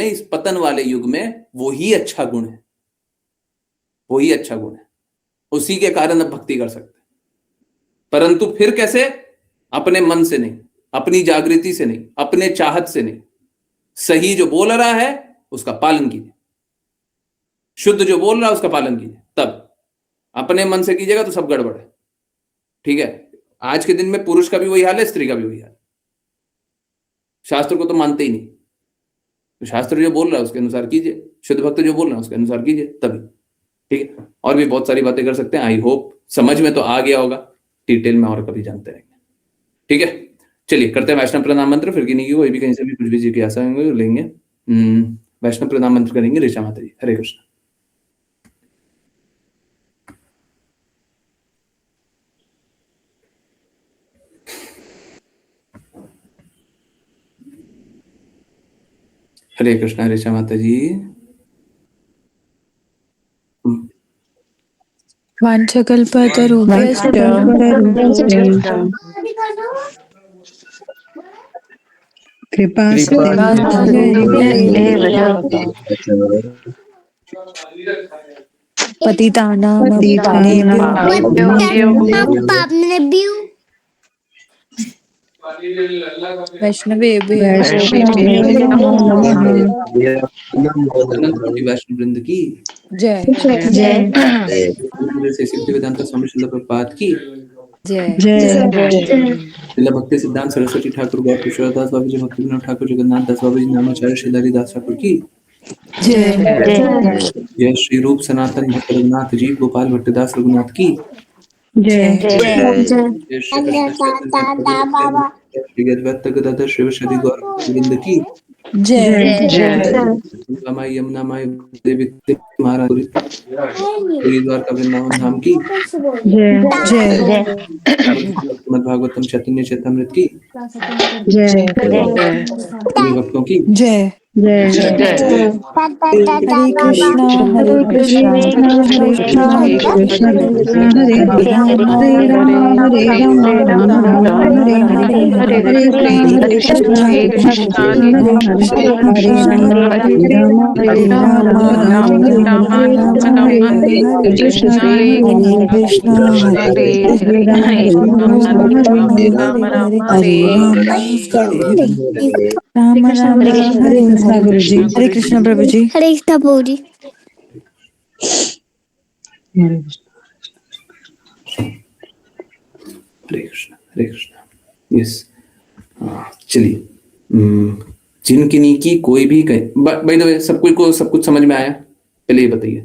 A: इस पतन वाले युग में, वो ही अच्छा गुण है, वो ही अच्छा गुण है। उसी के कारण अब भक्ति कर सकते हैं, परंतु फिर कैसे? अपने मन से नहीं, अपनी जागृति से नहीं, अपने चाहत से नहीं। सही जो बोल रहा है उसका पालन कीजिए, शुद्ध जो बोल रहा है उसका पालन कीजिए, तब अपने मन से कीजिएगा तो सब गड़बड़ है, ठीक है। आज के दिन में पुरुष का भी वही हाल है, स्त्री का भी वही हाल है। शास्त्र को तो मानते ही नहीं, तो शास्त्र जो बोल रहा है उसके अनुसार कीजिए, शुद्ध भक्त जो बोल रहा है उसके अनुसार कीजिए, तभी, ठीक है। और भी बहुत सारी बातें कर सकते हैं। आई होप समझ में तो आ गया होगा, डिटेल में और कभी जानते रहेंगे, ठीक है। चलिए करते हैं वैष्णव प्रणाम मंत्र। फिर किन्हीं की कोई भी कहीं से भी कुछ भी जिज्ञासा होंगे लेंगे। वैष्णव प्रणाम मंत्र करेंगे ऋचा माता जी। हरे कृष्ण। हरे कृष्ण ऋचा माता जी।
C: वाञ्छकल्पतरुभ्यश्च
D: कृपा
C: पतितानां वैष्णवेभ्यो
A: वैष्णव वृंद की
C: जय
A: से सिद्धि वेदांत स्वामी श्रील प्रभुपाद की
C: जय।
A: श्रील भक्ति सिद्धांत सरस्वती ठाकुर गौर किशोर दास बाबू जी, भक्ति विनोद ठाकुर, जगन्नाथ दास बाबू जी, नामाचार्य श्रीधरी दास ठाकुर की
C: जय।
A: जय श्री रूप सनातन भक्त रघुनाथ जी, गोपाल भट्टदास रघुनाथ की
D: जय।
A: जय श्री गद्वत्त गदाधर शिव श्री गौर गोविंद की माई यमुना माई देवी महाराज हरिद्वार का वृंदावन धाम की भागवतम चैतन्य चैतामृत की
D: जय।
A: भक्तों की
C: जय।
D: जय
C: हरे कृष्णा हरे कृष्णा
D: हरे
C: कृष्णा
D: कृष्ण
C: कृष्णा
D: हरे
C: हरे
D: हरे
C: राम
D: हरे राम
C: राम
D: राम
C: राम
D: हरे हरे
C: हरे
D: हरे
C: हरे
D: कृष्ण
C: कृष्णा
D: हरे
C: कृष्णा
D: हरे
C: कृष्णा
D: हरे राम
C: हरे
D: राम
C: राम
D: हरे
C: राम
D: हरे
C: राम
D: हरे
C: हरे
D: कृष्ण
C: हरे कृष्णा हरे
D: हरे
C: कृष्णा
D: राम
C: कृष्णा
D: हरे
C: हरे हरे राम राम राम
D: हरे
C: हरे
D: कृष्णा
C: हरे
D: गुरु जी
C: हरे कृष्णा प्रभु जी
E: हरे कृष्णा प्रभु जी।
D: हरे कृष्ण
A: हरे कृष्ण यस। चलिए, जिनकिनी की कोई भी बाय द वे सब कोई को सब कुछ समझ में आया? पहले ये बताइए।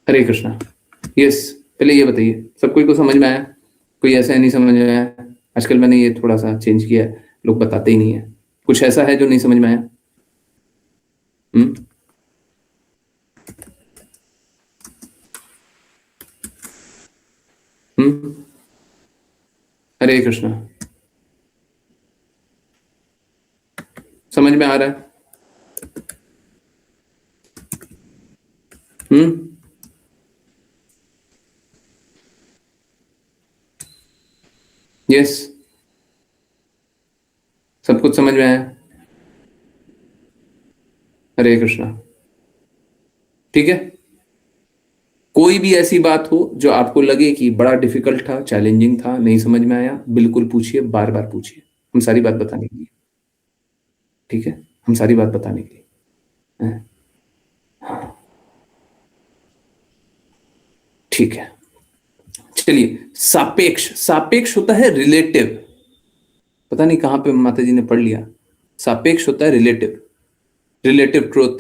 A: हरे कृष्णा। यस, पहले ये बताइए सब कोई को समझ में आया? कोई ऐसा नहीं समझ में आया? आजकल मैंने ये थोड़ा सा चेंज किया है, लोग बताते ही नहीं है। कुछ ऐसा है जो नहीं समझ में आया? हरे कृष्णा। समझ में आ रहा है? यस, सब कुछ समझ में आया? हरे कृष्णा। ठीक है, कोई भी ऐसी बात हो जो आपको लगे कि बड़ा डिफिकल्ट था, चैलेंजिंग था, नहीं समझ में आया, बिल्कुल पूछिए, बार बार पूछिए, हम सारी बात बताने के लिए। ठीक है, हम सारी बात बताने के लिए हैं? हाँ, ठीक है। चलिए, सापेक्ष, सापेक्ष होता है रिलेटिव। पता नहीं कहां पे माता जी ने पढ़ लिया। सापेक्ष होता है रिलेटिव, रिलेटिव ट्रूथ।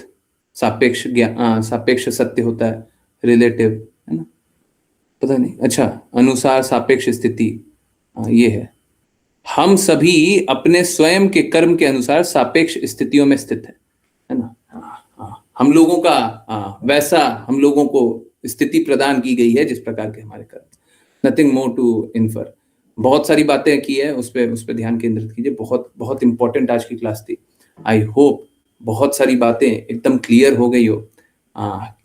A: सापेक्ष ज्ञान, सापेक्ष सत्य होता है, रिलेटिव, है ना? पता नहीं। अच्छा, अनुसार सापेक्ष स्थिति, ये है। हम सभी अपने स्वयं के कर्म के अनुसार सापेक्ष स्थितियों में स्थित है ना? हम लोगों का वैसा हम लोगों को स्थिति प्रदान की गई है जिस प्रकार के हमारे कर्म। Nothing more to infer. बहुत सारी बातें की है, उस पे ध्यान केंद्रित कीजिए। बहुत बहुत इंपॉर्टेंट आज की क्लास थी। आई होप बहुत सारी बातें एकदम क्लियर हो गई हो।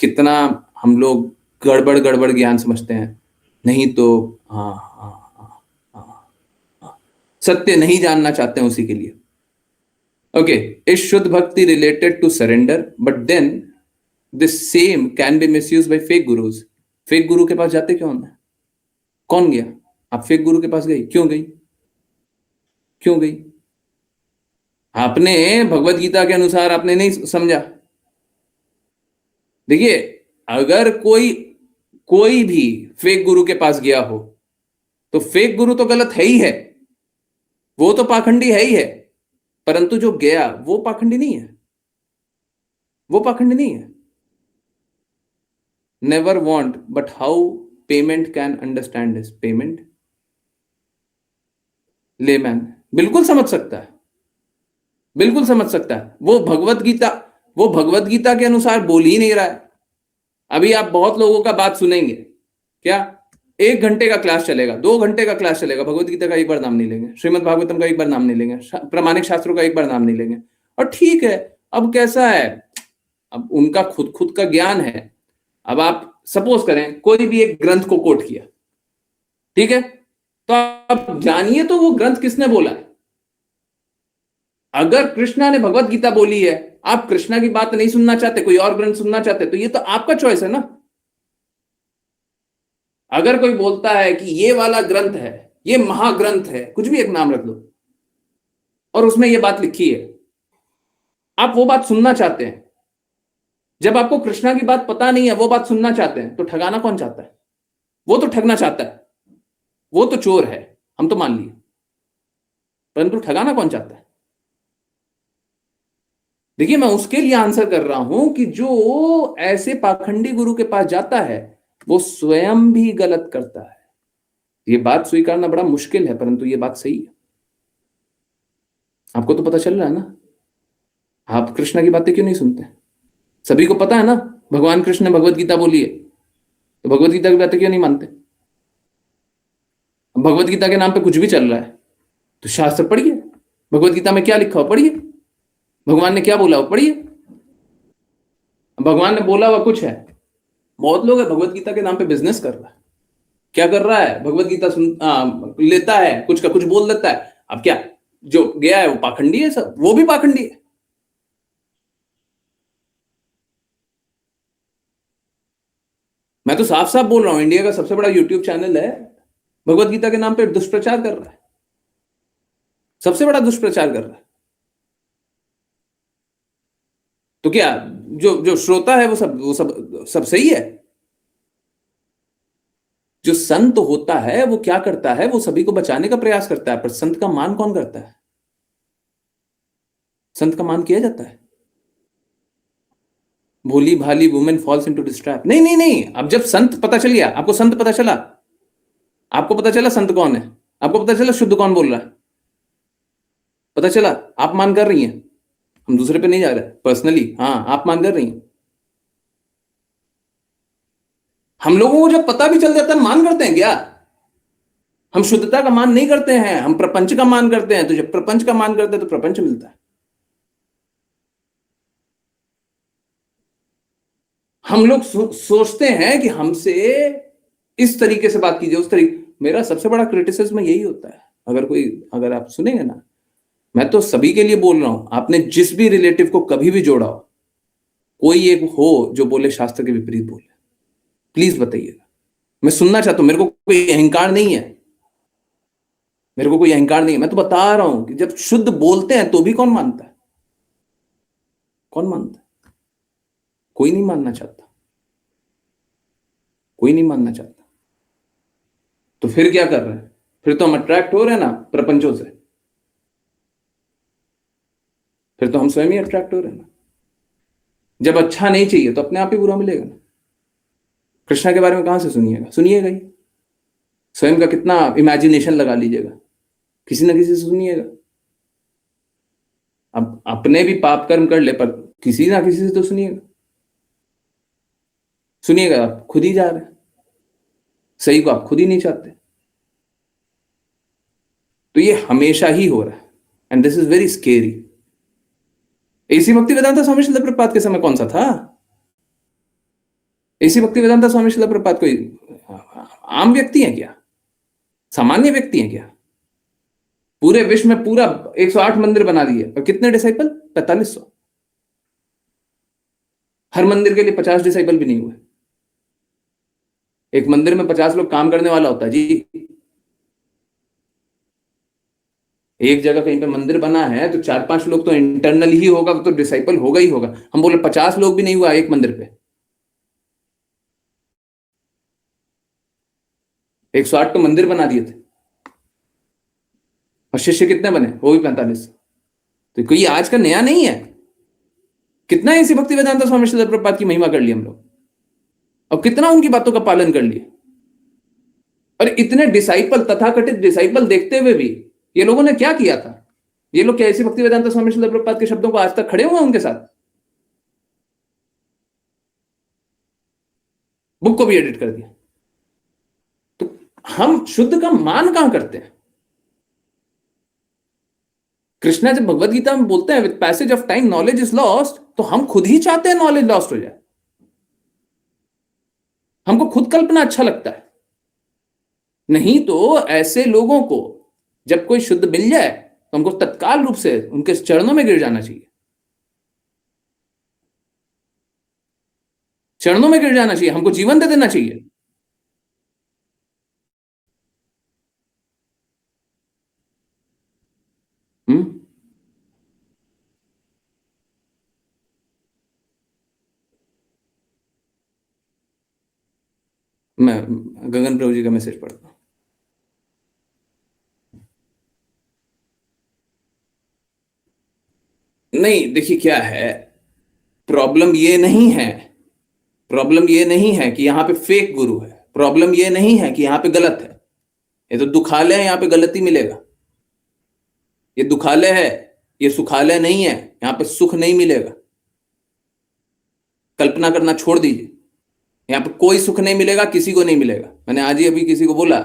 A: कितना हम लोग गड़बड़ गड़बड़ ज्ञान समझते हैं, नहीं तो सत्य नहीं जानना चाहते हैं उसी के लिए। ओके, इज शुद्ध भक्ति related to surrender, but then this same can be misuse by fake gurus. Fake guru के पास जाते क्यों है? कौन गया? आप फेक गुरु के पास गई, क्यों गई? क्यों गई? आपने भगवत गीता के अनुसार आपने नहीं समझा। देखिए, अगर कोई कोई भी फेक गुरु के पास गया हो तो फेक गुरु तो गलत है ही है, वो तो पाखंडी है ही है, परंतु जो गया वो पाखंडी नहीं है, वो पाखंडी नहीं है। Never want, but how payment can understand this payment? Layman बिल्कुल समझ सकता है, बिल्कुल समझ सकता है। वो भगवत गीता के अनुसार बोल ही नहीं रहा है। अभी आप बहुत लोगों का बात सुनेंगे, क्या 1 घंटे का क्लास चलेगा, 2 घंटे का क्लास चलेगा, भगवत गीता का एक बार नाम नहीं लेंगे, श्रीमद् भागवतम का एक बार नाम नहीं लेंगे, प्रामाणिक शास्त्रों का एक बार नाम नहीं लेंगे। और ठीक है, अब कैसा है, अब उनका खुद खुद का ज्ञान है। अब आप सपोज करें कोई भी एक ग्रंथ को कोट किया, ठीक है, तो आप जानिए तो वो ग्रंथ किसने बोला है। अगर कृष्णा ने भगवत गीता बोली है, आप कृष्णा की बात नहीं सुनना चाहते, कोई और ग्रंथ सुनना चाहते, तो ये तो आपका चॉइस है ना। अगर कोई बोलता है कि ये वाला ग्रंथ है, ये महाग्रंथ है, कुछ भी एक नाम रख लो, और उसमें ये बात लिखी है, आप वो बात सुनना चाहते हैं, जब आपको कृष्णा की बात पता नहीं है, वो बात सुनना चाहते हैं, तो ठगाना कौन चाहता है? वो तो ठगना चाहता है, वो तो चोर है, हम तो मान लिए, परंतु ठगाना कौन चाहता है? देखिए, मैं उसके लिए आंसर कर रहा हूं कि जो ऐसे पाखंडी गुरु के पास जाता है वो स्वयं भी गलत करता है। ये बात स्वीकारना बड़ा मुश्किल है, परंतु ये बात सही है। आपको तो पता चल रहा है ना। आप कृष्ण की बातें क्यों नहीं सुनते? सभी को पता है ना भगवान कृष्ण ने भगवत गीता बोली है, तो भगवत गीता की बातें क्यों नहीं मानते? भगवत गीता के नाम पे कुछ भी चल रहा है, तो शास्त्र पढ़िए, भगवत गीता में क्या लिखा हो पढ़िए, भगवान ने क्या बोला हो पढ़िए। भगवान ने बोला हुआ कुछ है। बहुत लोग है भगवत गीता के नाम पे बिजनेस कर रहा है। क्या कर रहा है? भगवत गीता लेता है, कुछ का कुछ बोल देता है। अब क्या जो गया है वो पाखंडी है, सब वो भी पाखंडी है। मैं तो साफ साफ बोल रहा हूं, इंडिया का सबसे बड़ा यूट्यूब चैनल है, भगवत गीता के नाम पे दुष्प्रचार कर रहा है, सबसे बड़ा दुष्प्रचार कर रहा है। तो क्या जो जो श्रोता है वो सब सही है? जो संत होता है वो क्या करता है? वो सभी को बचाने का प्रयास करता है, पर संत का मान कौन करता है? संत का मान किया जाता है? भोली भाली women falls into this trap. नहीं नहीं नहीं, अब जब संत पता चल गया, आपको संत पता चला, आपको पता चला संत कौन है, आपको पता चला शुद्ध कौन बोल रहा है, पता चला, आप मान कर रही हैं, हम दूसरे पे नहीं जा रहे पर्सनली, हाँ आप मान कर रही हैं। हम लोगों को जब पता भी चल जाता है मान करते हैं क्या? हम शुद्धता का मान नहीं करते हैं, हम प्रपंच का मान करते हैं। तो जब प्रपंच का मान करते हैं तो प्रपंच मिलता है। हम लोग सोचते हैं कि हमसे इस तरीके से बात कीजिए, उस तरीके। मेरा सबसे बड़ा क्रिटिसिज्म यही होता है, अगर आप सुनेंगे ना, मैं तो सभी के लिए बोल रहा हूं, आपने जिस भी रिलेटिव को कभी भी जोड़ा हो, कोई एक हो जो बोले शास्त्र के विपरीत बोले, प्लीज बताइएगा, मैं सुनना चाहता हूं। मेरे को कोई अहंकार नहीं है, मेरे को कोई अहंकार नहीं है, मैं तो बता रहा हूं कि जब शुद्ध बोलते हैं तो भी कौन मानता है? कौन मानता है? कोई नहीं मानना चाहता, कोई नहीं मानना चाहता। तो फिर क्या कर रहे हैं? फिर तो हम अट्रैक्ट हो रहे हैं ना प्रपंचों से, फिर तो हम स्वयं ही अट्रैक्ट हो रहे हैं ना। जब अच्छा नहीं चाहिए तो अपने आप ही बुरा मिलेगा ना। कृष्णा के बारे में कहां से सुनिएगा? सुनिएगा ही, स्वयं का कितना इमेजिनेशन लगा लीजिएगा, किसी ना किसी से सुनिएगा। अब अपने भी पाप कर्म कर ले, पर किसी ना किसी से तो सुनिएगा। सुनिएगा, आप खुद ही जा रहे हैं, सही को आप खुद ही नहीं चाहते। तो ये हमेशा ही हो रहा है, and this is very scary. AC भक्ति वेदांता स्वामी श्रील प्रभुपाद के समय कौन सा था? एसी भक्ति वेदांता स्वामी श्रील प्रभुपाद कोई आम व्यक्ति है क्या? सामान्य व्यक्ति है क्या? पूरे विश्व में पूरा 108 मंदिर बना दिए, और कितने डिसाइपल? 4500। हर मंदिर के लिए 50 डिसाइपल भी नहीं हुए। एक मंदिर में 50 लोग काम करने वाला होता है जी। एक जगह कहीं पे मंदिर बना है तो 4-5 लोग तो इंटरनल ही होगा, तो डिसाइपल होगा ही होगा। हम बोले 50 लोग भी नहीं हुआ एक मंदिर पे। 108 तो मंदिर बना दिए थे, और शिष्य कितने बने? वो भी 45। तो कोई आज का नया नहीं है। कितना ऐसी भक्ति वेदांता स्वामी श्रील प्रभुपाद की महिमा कर ली हम लोग, और कितना उनकी बातों का पालन कर लिए। और इतने डिसाइपल, तथाकथित डिसाइपल देखते हुए भी ये लोगों ने क्या किया था? ये लोग क्या ऐसी भक्ति वेदांता स्वामी श्रील प्रभुपाद के शब्दों को आज तक खड़े हुए उनके साथ? बुक को भी एडिट कर दिया। तो हम शुद्ध का मान कहां करते हैं? कृष्णा जब भगवत गीता में बोलते हैं with passage of time knowledge is lost, तो हम खुद ही चाहते हैं नॉलेज लॉस्ट हो जाए। हमको खुद कल्पना अच्छा लगता है। नहीं तो ऐसे लोगों को जब कोई शुद्ध मिल जाए तो हमको तत्काल रूप से उनके चरणों में गिर जाना चाहिए, चरणों में गिर जाना चाहिए, हमको जीवन दे देना चाहिए। मैं गगन प्रभु जी का मैसेज पढ़ता हूं। नहीं, देखिए क्या है, प्रॉब्लम ये नहीं है, प्रॉब्लम ये नहीं है कि यहां पे फेक गुरु है, प्रॉब्लम ये नहीं है कि यहां पे गलत है। ये तो दुखालय है, यहां पे गलती मिलेगा। ये दुखालय है, ये सुखालय नहीं है, यहां पे सुख नहीं मिलेगा। कल्पना करना छोड़ दीजिए, यहां पे कोई सुख नहीं मिलेगा, किसी को नहीं मिलेगा। मैंने आज ही अभी किसी को बोला,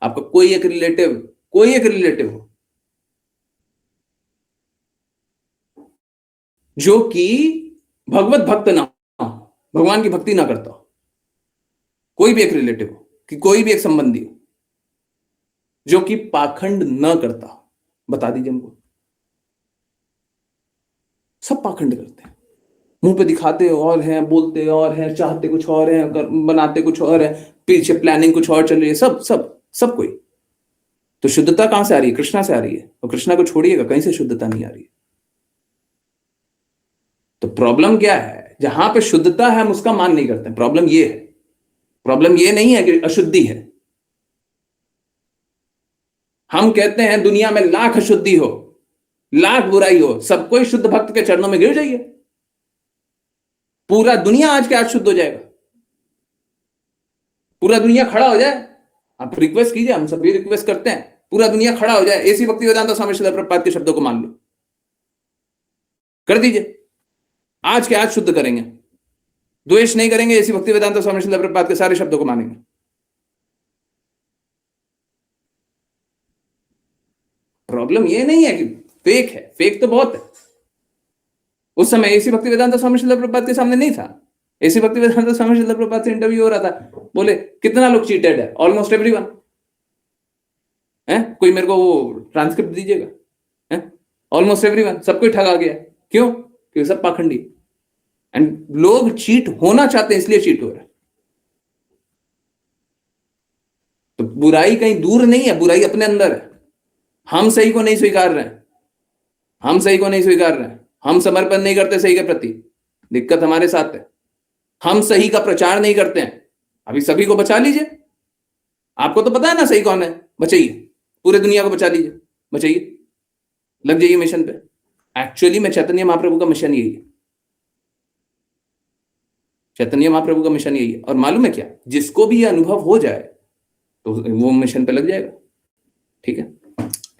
A: आपका कोई एक रिलेटिव हो, जो कि भगवत भक्त ना हो, भगवान की भक्ति ना करता हो, कोई भी एक रिलेटिव हो कि कोई भी एक संबंधी हो जो कि पाखंड न करता हो, बता दीजिए हमको। सब पाखंड करते हैं, मुंह पे दिखाते और हैं, बोलते और हैं, चाहते कुछ और हैं, बनाते कुछ और है, पीछे प्लानिंग कुछ और चल रही है, सब सब सब कोई। तो शुद्धता कहां से आ रही है? कृष्णा से आ रही है, और कृष्णा को छोड़िएगा, कहीं से शुद्धता नहीं आ रही है। तो प्रॉब्लम क्या है? जहां पे शुद्धता है हम उसका मान नहीं करते। प्रॉब्लम ये है, प्रॉब्लम ये नहीं है कि अशुद्धि है। हम कहते हैं दुनिया में लाख अशुद्धि हो, लाख बुराई हो, सब कोई शुद्ध भक्त के चरणों में गिर जाइए, पूरा दुनिया आज के आज शुद्ध हो जाएगा, पूरा दुनिया खड़ा हो जाए। आप रिक्वेस्ट कीजिए, हम सभी रिक्वेस्ट करते हैं, पूरा दुनिया खड़ा हो जाए, ऐसी भक्ति वेदांत स्वामी श्रील प्रभुपाद के शब्दों को मान लो, कर दीजिए, आज के आज शुद्ध करेंगे, द्वेष नहीं करेंगे, ऐसी भक्ति वेदांत स्वामी श्रील प्रभुपाद के सारे शब्दों को मानेंगे। प्रॉब्लम ये नहीं है कि फेक है, फेक तो बहुत है। उस समय ऐसी भक्ति वेदांत स्वामी श्रील प्रभुपाद के सामने नहीं था। ऐसी भक्ति वेदांत स्वामी श्रील प्रभुपाद से इंटरव्यू हो रहा था, बोले कितना लोग चीटेड है? ऑलमोस्ट एवरीवन है। कोई मेरे को वो ट्रांसक्रिप्ट दीजिएगा, है ऑलमोस्ट एवरीवन, सब कोई ठगा गया। क्यों? क्योंकि सब पाखंडी, एंड लोग चीट होना चाहते हैं, इसलिए चीट हो रहा है। तो बुराई कहीं दूर नहीं है, बुराई अपने अंदर है। हम सही को नहीं स्वीकार रहे हैं, हम सही को नहीं स्वीकार रहे हैं, हम समर्पण नहीं करते सही के प्रति, दिक्कत हमारे साथ है। हम सही का प्रचार नहीं करते हैं। अभी सभी को बचा लीजिए, आपको तो पता है ना सही कौन है, बचाइए, पूरे दुनिया को बचा लीजिए, बचाइए, लग जाइए मिशन पे। एक्चुअली में चैतन्य महाप्रभु का मिशन यही है, चैतन्य महाप्रभु का मिशन यही है। और मालूम है क्या, जिसको भी ये अनुभव हो जाए तो वो मिशन पे लग जाएगा। ठीक है,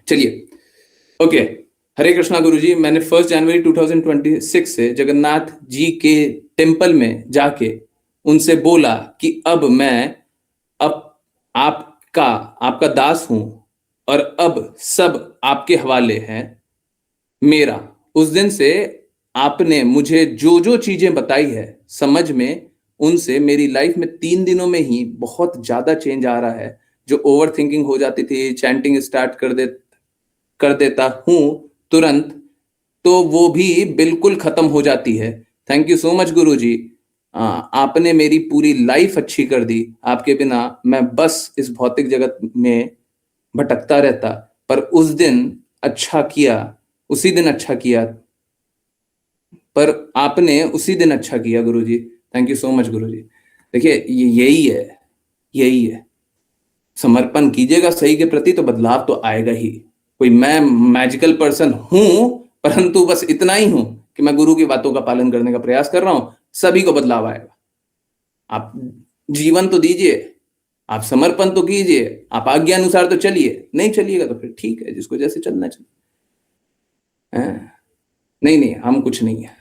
A: चलिए, ओके। हरे कृष्णा गुरुजी, मैंने 1 जनवरी 2026 से जगन्नाथ जी के टेम्पल में जाके उनसे बोला कि अब मैं आपका दास हूं और अब सब आपके हवाले है मेरा। उस दिन से आपने मुझे जो जो चीजें बताई है समझ में, उनसे मेरी लाइफ में 3 दिनों में ही बहुत ज्यादा चेंज आ रहा है। जो ओवर थिंकिंग हो जाती थी, चैंटिंग स्टार्ट कर देता हूं तुरंत, तो वो भी बिल्कुल खत्म हो जाती है। थैंक यू सो मच गुरुजी, आपने मेरी पूरी लाइफ अच्छी कर दी। आपके बिना मैं बस इस भौतिक जगत में भटकता रहता, पर उस दिन अच्छा किया, उसी दिन अच्छा किया, पर आपने उसी दिन अच्छा किया गुरुजी। थैंक यू सो मच गुरुजी। देखिए, यही है, समर्पण कीजिएगा सही के प्रति तो बदलाव तो आएगा ही। कोई मैं मैजिकल पर्सन हूं, परंतु बस इतना ही हूं कि मैं गुरु की बातों का पालन करने का प्रयास कर रहा हूं, सभी को बदलाव आएगा। आप जीवन तो दीजिए, आप समर्पण तो कीजिए, आप आज्ञा अनुसार तो चलिए। नहीं चलिएगा तो फिर ठीक है, जिसको जैसे चलना चाहिए। नहीं, हम कुछ नहीं है,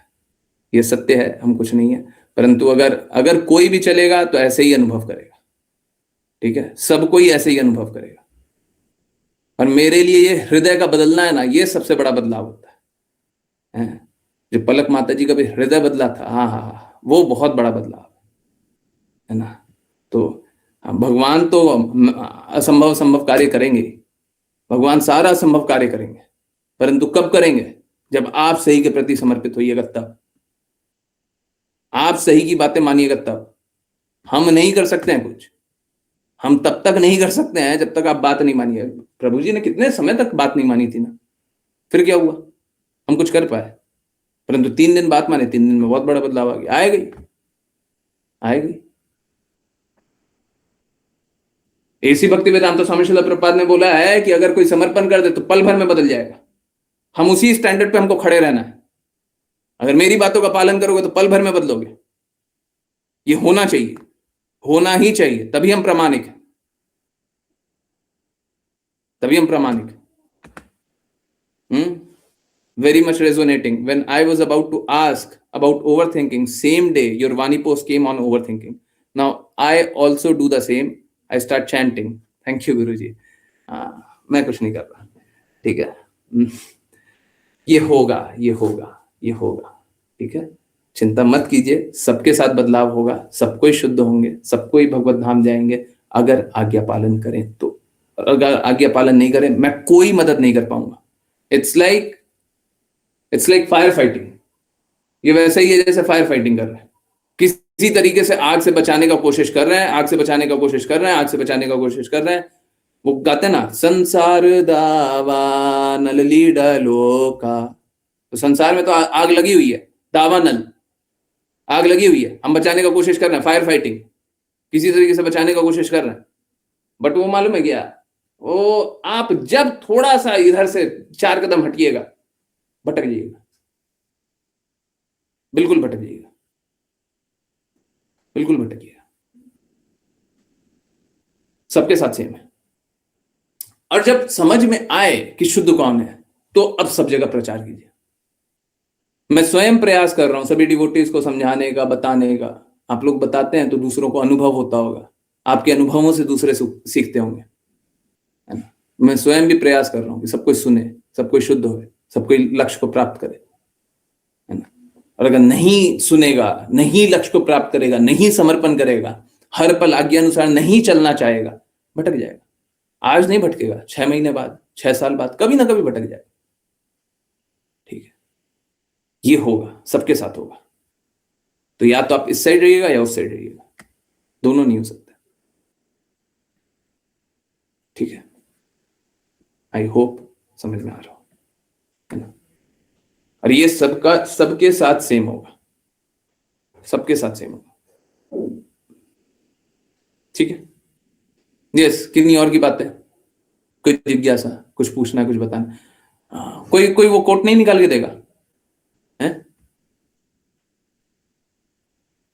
A: ये सत्य है, हम कुछ नहीं है। परंतु अगर कोई भी चलेगा तो ऐसे ही अनुभव करेगा। ठीक है, सब कोई ऐसे ही अनुभव करेगा। और मेरे लिए ये हृदय का बदलना है ना, ये सबसे बड़ा बदलाव होता है। जो पलक माता जी का भी हृदय बदला था, हाँ, वो बहुत बड़ा बदलाव है ना। तो भगवान तो असंभव संभव कार्य करेंगे, भगवान सारा संभव कार्य करेंगे, परंतु कब करेंगे? जब आप सही के प्रति समर्पित होइएगा, तब आप सही की बातें मानिएगा, तब। हम नहीं कर सकते हैं कुछ, हम तब तक नहीं कर सकते हैं जब तक आप बात नहीं मानिए। प्रभु जी ने कितने समय तक बात नहीं मानी थी ना, फिर क्या हुआ? हम कुछ कर पाए, परंतु 3 दिन बात माने, 3 दिन में बहुत बड़ा बदलाव आ गया। आएगी। ऐसी भक्ति वेदांत स्वामी श्रील प्रभुपाद ने बोला है कि अगर कोई समर्पण कर दे तो पल भर में बदल जाएगा। हम उसी स्टैंडर्ड पे हमको खड़े रहना है। अगर मेरी बातों का पालन करोगे तो पल भर में बदलोगे। ये होना चाहिए, होना ही चाहिए, तभी हम प्रामाणिक हैं, तभी हम प्रामाणिक। Very much resonating. When I was about to ask about overthinking, same day your Vani post came on overthinking. Now I also do the same. I start chanting. Thank you Guruji. मैं कुछ नहीं कर रहा, ठीक है। ये होगा, ठीक है, चिंता मत कीजिए, सबके साथ बदलाव होगा, सबको ही शुद्ध होंगे, सबको ही भगवत धाम जाएंगे अगर आज्ञा पालन करें तो। अगर आज्ञा पालन नहीं करें, मैं कोई मदद नहीं कर पाऊंगा। It's like fire fighting. ये वैसा ही है जैसे फायर फाइटिंग कर रहे हैं, किसी तरीके से आग से बचाने का कोशिश कर रहे हैं, आग से बचाने का कोशिश कर रहे हैं, आग से बचाने का कोशिश कर रहे हैं। वो गाते हैं ना, संसार दावा नल डलो का। तो संसार में तो आग लगी हुई है, दावा नल, आग लगी हुई है, हम बचाने का कोशिश कर रहे हैं, फायर फाइटिंग, किसी तरीके से बचाने का कोशिश कर रहे हैं। बट वो मालूम है क्या, वो आप जब थोड़ा सा इधर से 4 कदम हटिएगा, भटक जाइएगा, बिल्कुल भटक जाइएगा, बिल्कुल भटकिएगा। सबके साथ सेम है। और जब समझ में आए कि शुद्ध कौन है, तो अब सब जगह प्रचार कीजिए। मैं स्वयं प्रयास कर रहा हूं सभी डिवोटीज को समझाने का, बताने का। आप लोग बताते हैं तो दूसरों को अनुभव होता होगा, आपके अनुभवों से दूसरे सीखते होंगे, है ना। मैं स्वयं भी प्रयास कर रहा हूं कि सब कोई सुने, सब कोई शुद्ध हो, सब कोई लक्ष्य को प्राप्त करे, है ना। और अगर नहीं सुनेगा, नहीं लक्ष्य को प्राप्त करेगा, नहीं समर्पण करेगा, हर पल आज्ञा अनुसार नहीं चलना चाहेगा, भटक जाएगा। आज नहीं भटकेगा, 6 महीने बाद, 6 साल बाद कभी ना कभी भटक जाएगा। ठीक है, ये होगा, सबके साथ होगा। तो या तो आप इस साइड रहिएगा या उस साइड रहिएगा, दोनों नहीं हो सकते। ठीक है, आई होप समझ में आ रहा हो, है ना। और ये सबका सबके साथ सेम होगा, सबके साथ सेम होगा। ठीक है, यस। कितनी और की बात है, कोई जिज्ञासा, कुछ पूछना, कुछ बताना। कोई वो कोट नहीं निकाल के देगा, है?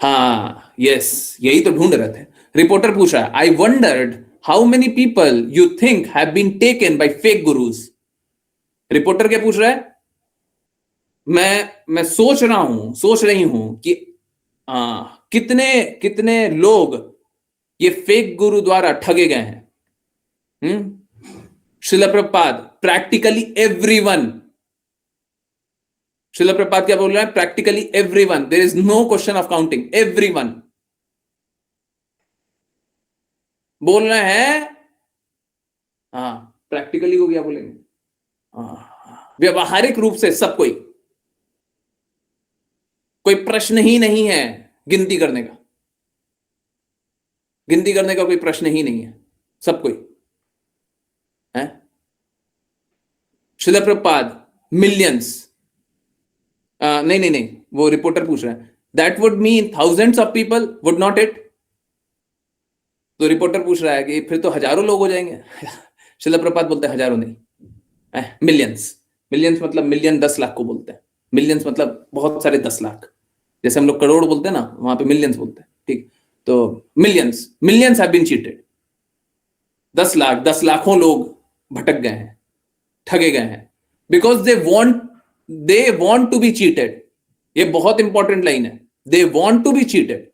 A: हाँ, यस, यही तो ढूंढ रहे थे। रिपोर्टर पूछ रहा है, I wondered how many people you think have been taken by fake gurus. Reporter क्या पूछ रहा है, मैं सोच रही हूं कि कितने लोग ये फेक गुरु द्वारा ठगे गए हैं। Srila Prabhupada, practically everyone. श्रील प्रभुपाद क्या बोल रहे हैं, practically everyone, there is no question of counting, everyone बोल रहे हैं। हाँ, प्रैक्टिकली को क्या बोलेंगे, व्यवहारिक रूप से सब कोई प्रश्न ही नहीं है गिनती करने का, कोई प्रश्न ही नहीं है, सब कोई है। श्रील प्रभुपाद, मिलियंस, नहीं, वो रिपोर्टर पूछ रहे हैं, that would mean thousands of people, would not it. तो रिपोर्टर पूछ रहा है कि फिर तो हजारों लोग हो जाएंगे। श्रील प्रभुपाद बोलते हैं हजारों नहीं, मिलियंस मतलब मिलियन 10 लाख को बोलते हैं। मिलियंस मतलब बहुत सारे 10 लाख, जैसे हम लोग करोड़ बोलते हैं ना, वहां पे मिलियंस बोलते हैं। ठीक, तो millions have been cheated. 10 lakh, 10 लाखों लोग भटक गए हैं, ठगे गए हैं, because they want to be cheated. ये बहुत इंपॉर्टेंट लाइन है, they want to be cheated.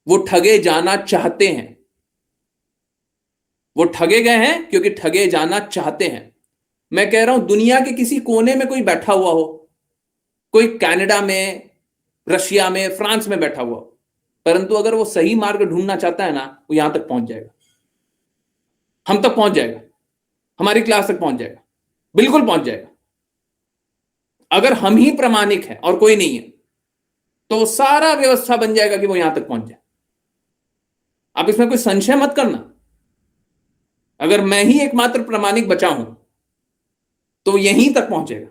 A: वो ठगे जाना चाहते हैं, वो ठगे गए हैं क्योंकि ठगे जाना चाहते हैं। मैं कह रहा हूं, दुनिया के किसी कोने में कोई बैठा हुआ हो, कोई कनाडा में, रशिया में, फ्रांस में बैठा हुआ हो, परंतु अगर वो सही मार्ग ढूंढना चाहता है ना, वो यहां तक पहुंच जाएगा, हम तक पहुंच जाएगा, हमारी क्लास तक पहुंच जाएगा, बिल्कुल पहुंच जाएगा। अगर हम ही प्रामाणिक हैं और कोई नहीं है, तो सारा व्यवस्था बन जाएगा कि वो यहां तक पहुंच जाए। आप इसमें कोई संशय मत करना। अगर मैं ही एकमात्र प्रामाणिक बचा हूं, तो यहीं तक पहुंचेगा।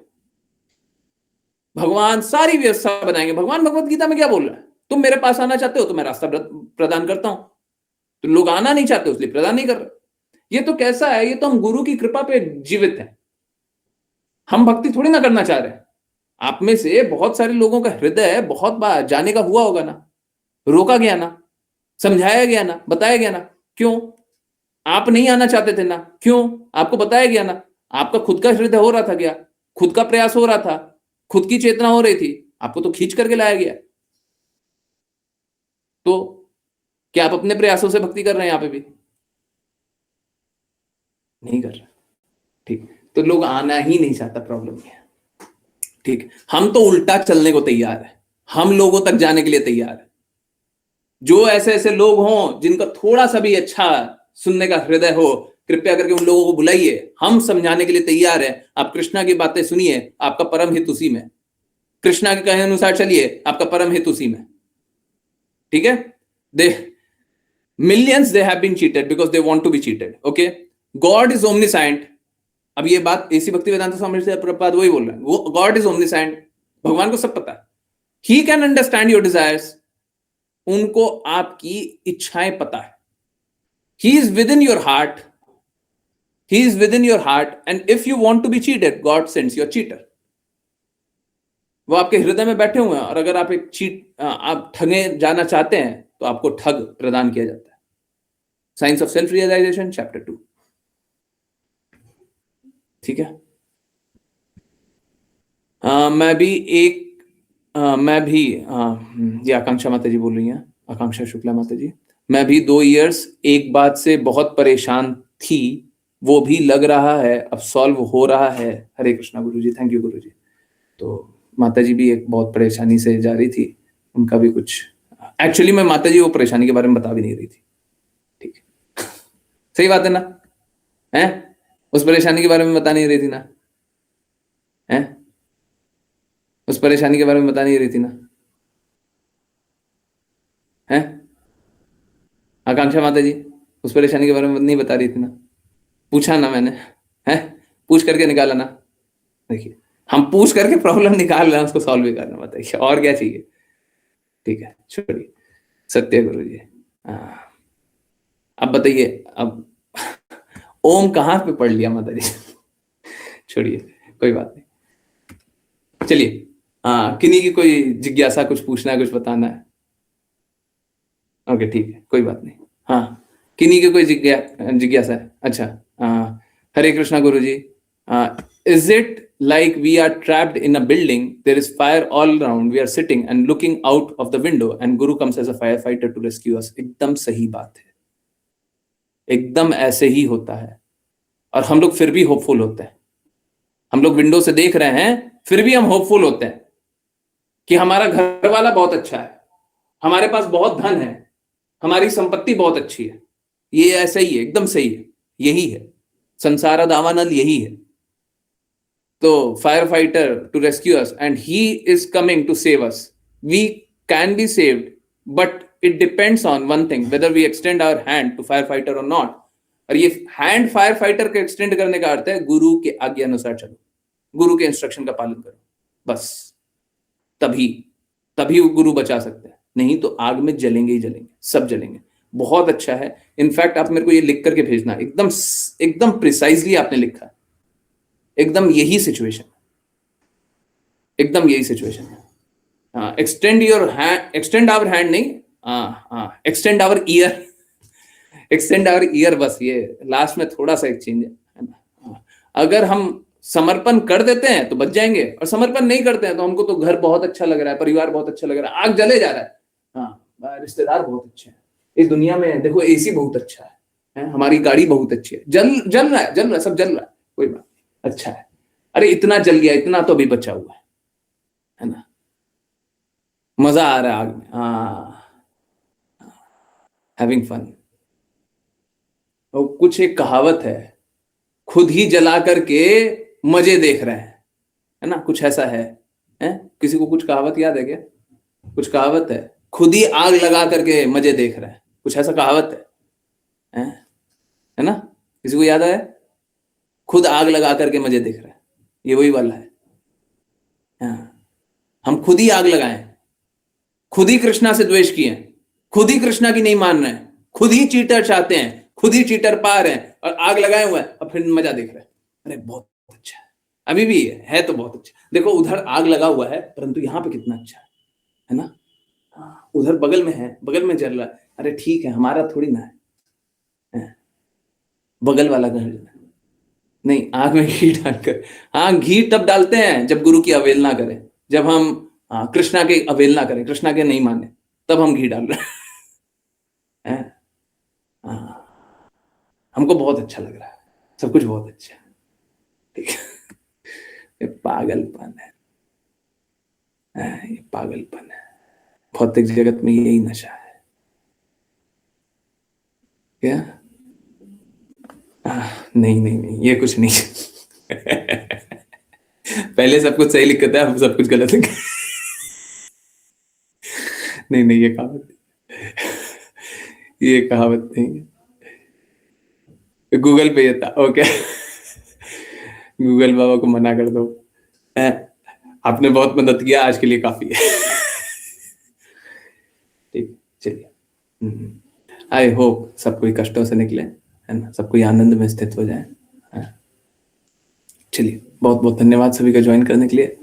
A: भगवान सारी व्यवस्था बनाएंगे। भगवान भगवत गीता में क्या बोल रहा है, तुम मेरे पास आना चाहते हो तो मैं रास्ता प्रदान करता हूं, तो लोग आना नहीं चाहते इसलिए प्रदान नहीं कर रहे। ये तो कैसा है, ये तो हम गुरु की कृपा पे जीवित हैं, हम भक्ति थोड़ी ना करना चाह रहे हैं। आप में से बहुत सारे लोगों का हृदय बहुत बार जाने का हुआ होगा ना, रोका गया ना, समझाया गया ना, बताया गया ना। क्यों? आप नहीं आना चाहते थे ना, क्यों? आपको बताया गया ना। आपका खुद का हृदय हो रहा था क्या, खुद का प्रयास हो रहा था, खुद की चेतना हो रही थी, आपको तो खींच करके लाया गया। तो क्या आप अपने प्रयासों से भक्ति कर रहे हैं? यहां पे भी नहीं कर रहे। ठीक, तो लोग आना ही नहीं चाहता, प्रॉब्लम है। ठीक, हम तो उल्टा चलने को तैयार है, हम लोगों तक जाने के लिए तैयार है। जो ऐसे ऐसे लोग हों जिनका थोड़ा सा भी अच्छा सुनने का हृदय हो, कृपया करके उन लोगों को बुलाइए, हम समझाने के लिए तैयार हैं। आप कृष्णा की बातें सुनिए, आपका परम हित उसी में। कृष्णा के कहे अनुसार चलिए, आपका परम हित उसी में। ठीक है, दे millions they have been cheated because they want to be cheated. Okay, God is omniscient. अब ये बात एसी भक्ति वेदांत स्वामी से प्रभुपाद वही बोल रहे हैं, गॉड इज ओमनीसाइंट, भगवान को सब पता है। He can understand your desires, उनको आपकी इच्छाएं पता है। He is within your heart, he is within your heart, and if you want to be cheated, God sends your cheater. वो आपके हृदय में बैठे हुए हैं, और अगर आप आप ठगे जाना चाहते हैं तो आपको ठग प्रदान किया जाता है। Science of self realization chapter 2। ठीक है, मैं भी ये आकांक्षा माता जी बोल रही हैं, आकांक्षा शुक्ला माता जी, मैं भी 2 इयर्स एक बात से बहुत परेशान थी, वो भी लग रहा है अब सॉल्व हो रहा है। हरे कृष्णा गुरु जी, थैंक यू गुरु जी। तो माता जी भी एक बहुत परेशानी से जा रही थी, उनका भी कुछ, एक्चुअली मैं माता जी वो परेशानी के बारे में बता भी नहीं रही थी। ठीक है, सही बात है ना, है? उस परेशानी के बारे में बता नहीं रही थी ना, है? उस परेशानी के बारे में बता नहीं रही थी ना, है? आकांक्षा माता जी उस परेशानी के बारे में नहीं बता रही थी ना, पूछा ना मैंने, है? पूछ करके निकाला ना। देखिए, हम पूछ करके प्रॉब्लम निकाल रहे हैं, उसको सॉल्व भी करना, बताइए और क्या चाहिए। ठीक है, छोड़िए, सत्य गुरु जी। अब बताइए, अब ओम कहां पे पढ़ लिया माता जी? छोड़िए, कोई बात नहीं, चलिए। किन्हीं की कोई जिज्ञासा, कुछ पूछना है, कुछ बताना है? ओके, ठीक है, कोई बात नहीं। हाँ, किन्हीं की कोई जिज्ञासा है? अच्छा, Hare Krishna guru ji. Is it like we are trapped in a building, there is fire all around, we are sitting and looking out of the window and guru comes as a firefighter to rescue us? एकदम सही बात है, एकदम ऐसे ही होता है। और हम लोग फिर भी होपफुल होते हैं, हम लोग विंडो से देख रहे हैं, फिर भी हम होपफुल होते हैं कि हमारा घर वाला बहुत अच्छा है, हमारे पास बहुत धन है, हमारी संपत्ति बहुत अच्छी है। ये ऐसा ही है, एकदम सही है, यही है संसार दावानल, यही है। तो firefighter to rescue us and he is coming to save us. We can be saved, but it depends on one thing, whether we extend our hand to firefighter और नॉट। और ये हैंड फायर फाइटर के एक्सटेंड करने का अर्थ है गुरु के आज्ञा अनुसार चलो, गुरु के इंस्ट्रक्शन का पालन करो, बस। तभी तभी वो गुरु बचा सकते हैं, नहीं तो आग में जलेंगे ही जलेंगे, सब जलेंगे। बहुत अच्छा है, इनफैक्ट आप मेरे को ये लिख करके भेजना, एकदम एकदम प्रिसाइजली आपने लिखा है, एकदम यही सिचुएशन, एकदम यही सिचुएशन है। Extend your hand, extend our hand नहीं, extend our ear, extend our ear, बस ये लास्ट में थोड़ा सा एक चेंज है। अगर हम समर्पण कर देते हैं तो बच जाएंगे, और समर्पण नहीं करते हैं तो हमको तो घर बहुत अच्छा लग रहा है, परिवार बहुत अच्छा लग रहा है, आग जले जा रहा है, हाँ रिश्तेदार बहुत अच्छे हैं, इस दुनिया में देखो एसी बहुत अच्छा है, हमारी गाड़ी बहुत अच्छी है, जल रहा है, जल रहा है, सब जल रहा है, कोई बात नहीं, अच्छा है। अरे इतना जल गया, इतना तो अभी बचा हुआ है ना, मजा आ रहा है आग में, हैविंग फन। और कुछ एक कहावत है, खुद ही जला करके मजे देख रहे हैं, है ना, कुछ ऐसा है? किसी को कुछ कहावत याद है क्या? कुछ कहावत है, खुद ही आग लगा करके मजे देख रहे हैं, कुछ ऐसा कहावत है ना? किसी को याद है? खुद आग लगा करके मजे देख रहे हैं, ये वही वाला है। हम खुद ही आग लगाएं, खुद ही कृष्णा से द्वेष किए, खुद ही कृष्णा की नहीं मान रहे हैं, खुद ही चीटर चाहते हैं, खुद ही चीटर पा रहे हैं, और आग लगाए हुए हैं, और फिर मजा देख रहे हैं। अरे बहुत अच्छा है, अभी भी है तो बहुत अच्छा। देखो उधर आग लगा हुआ है, परंतु यहाँ पे कितना अच्छा है ना? उधर बगल में है, बगल में जल रहा है, अरे ठीक है, हमारा थोड़ी ना है, बगल वाला घर नहीं, आग में घी डालकर। हाँ, घी तब डालते हैं जब गुरु की अवहेलना करें, जब हम कृष्णा की अवहेलना करें, कृष्णा के नहीं माने, तब हम घी डाल रहे हैं। हमको बहुत अच्छा लग रहा है, सब कुछ बहुत अच्छा है, ठीक है। पागलपन है, ये पागलपन है, भौतिक जगत में यही नशा है क्या? नहीं नहीं नहीं, ये कुछ नहीं। पहले सब कुछ सही लिखा था, अब सब कुछ गलत लिखा। नहीं नहीं, ये कहावत ये कहावत नहीं है, गूगल पे ये था। ओके, गूगल बाबा को मना कर दो। आपने बहुत मदद किया, आज के लिए काफी है। ठीक, चलिए। आई होप सब कोई कष्टों से निकले, है ना, सब कोई आनंद में स्थित हो जाए। चलिए, बहुत बहुत धन्यवाद सभी का ज्वाइन करने के लिए।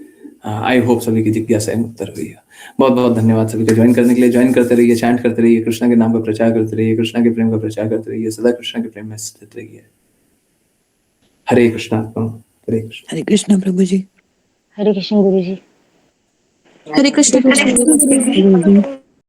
A: आई होप सभी की जिज्ञासाएं उत्तर हुई है। बहुत बहुत धन्यवाद सभी का ज्वाइन करने के लिए। ज्वाइन करते रहिए, चैंट करते रहिए, कृष्णा के नाम का प्रचार करते रहिए, कृष्णा के प्रेम का प्रचार करते रहिए, सदा कृष्णा के प्रेम में स्थित रहिए। हरे कृष्णा। हरे कृष्ण।
C: हरे कृष्ण प्रभु जी।
E: हरे कृष्ण गुरु जी।
C: हरे कृष्ण।
D: गुरुजी।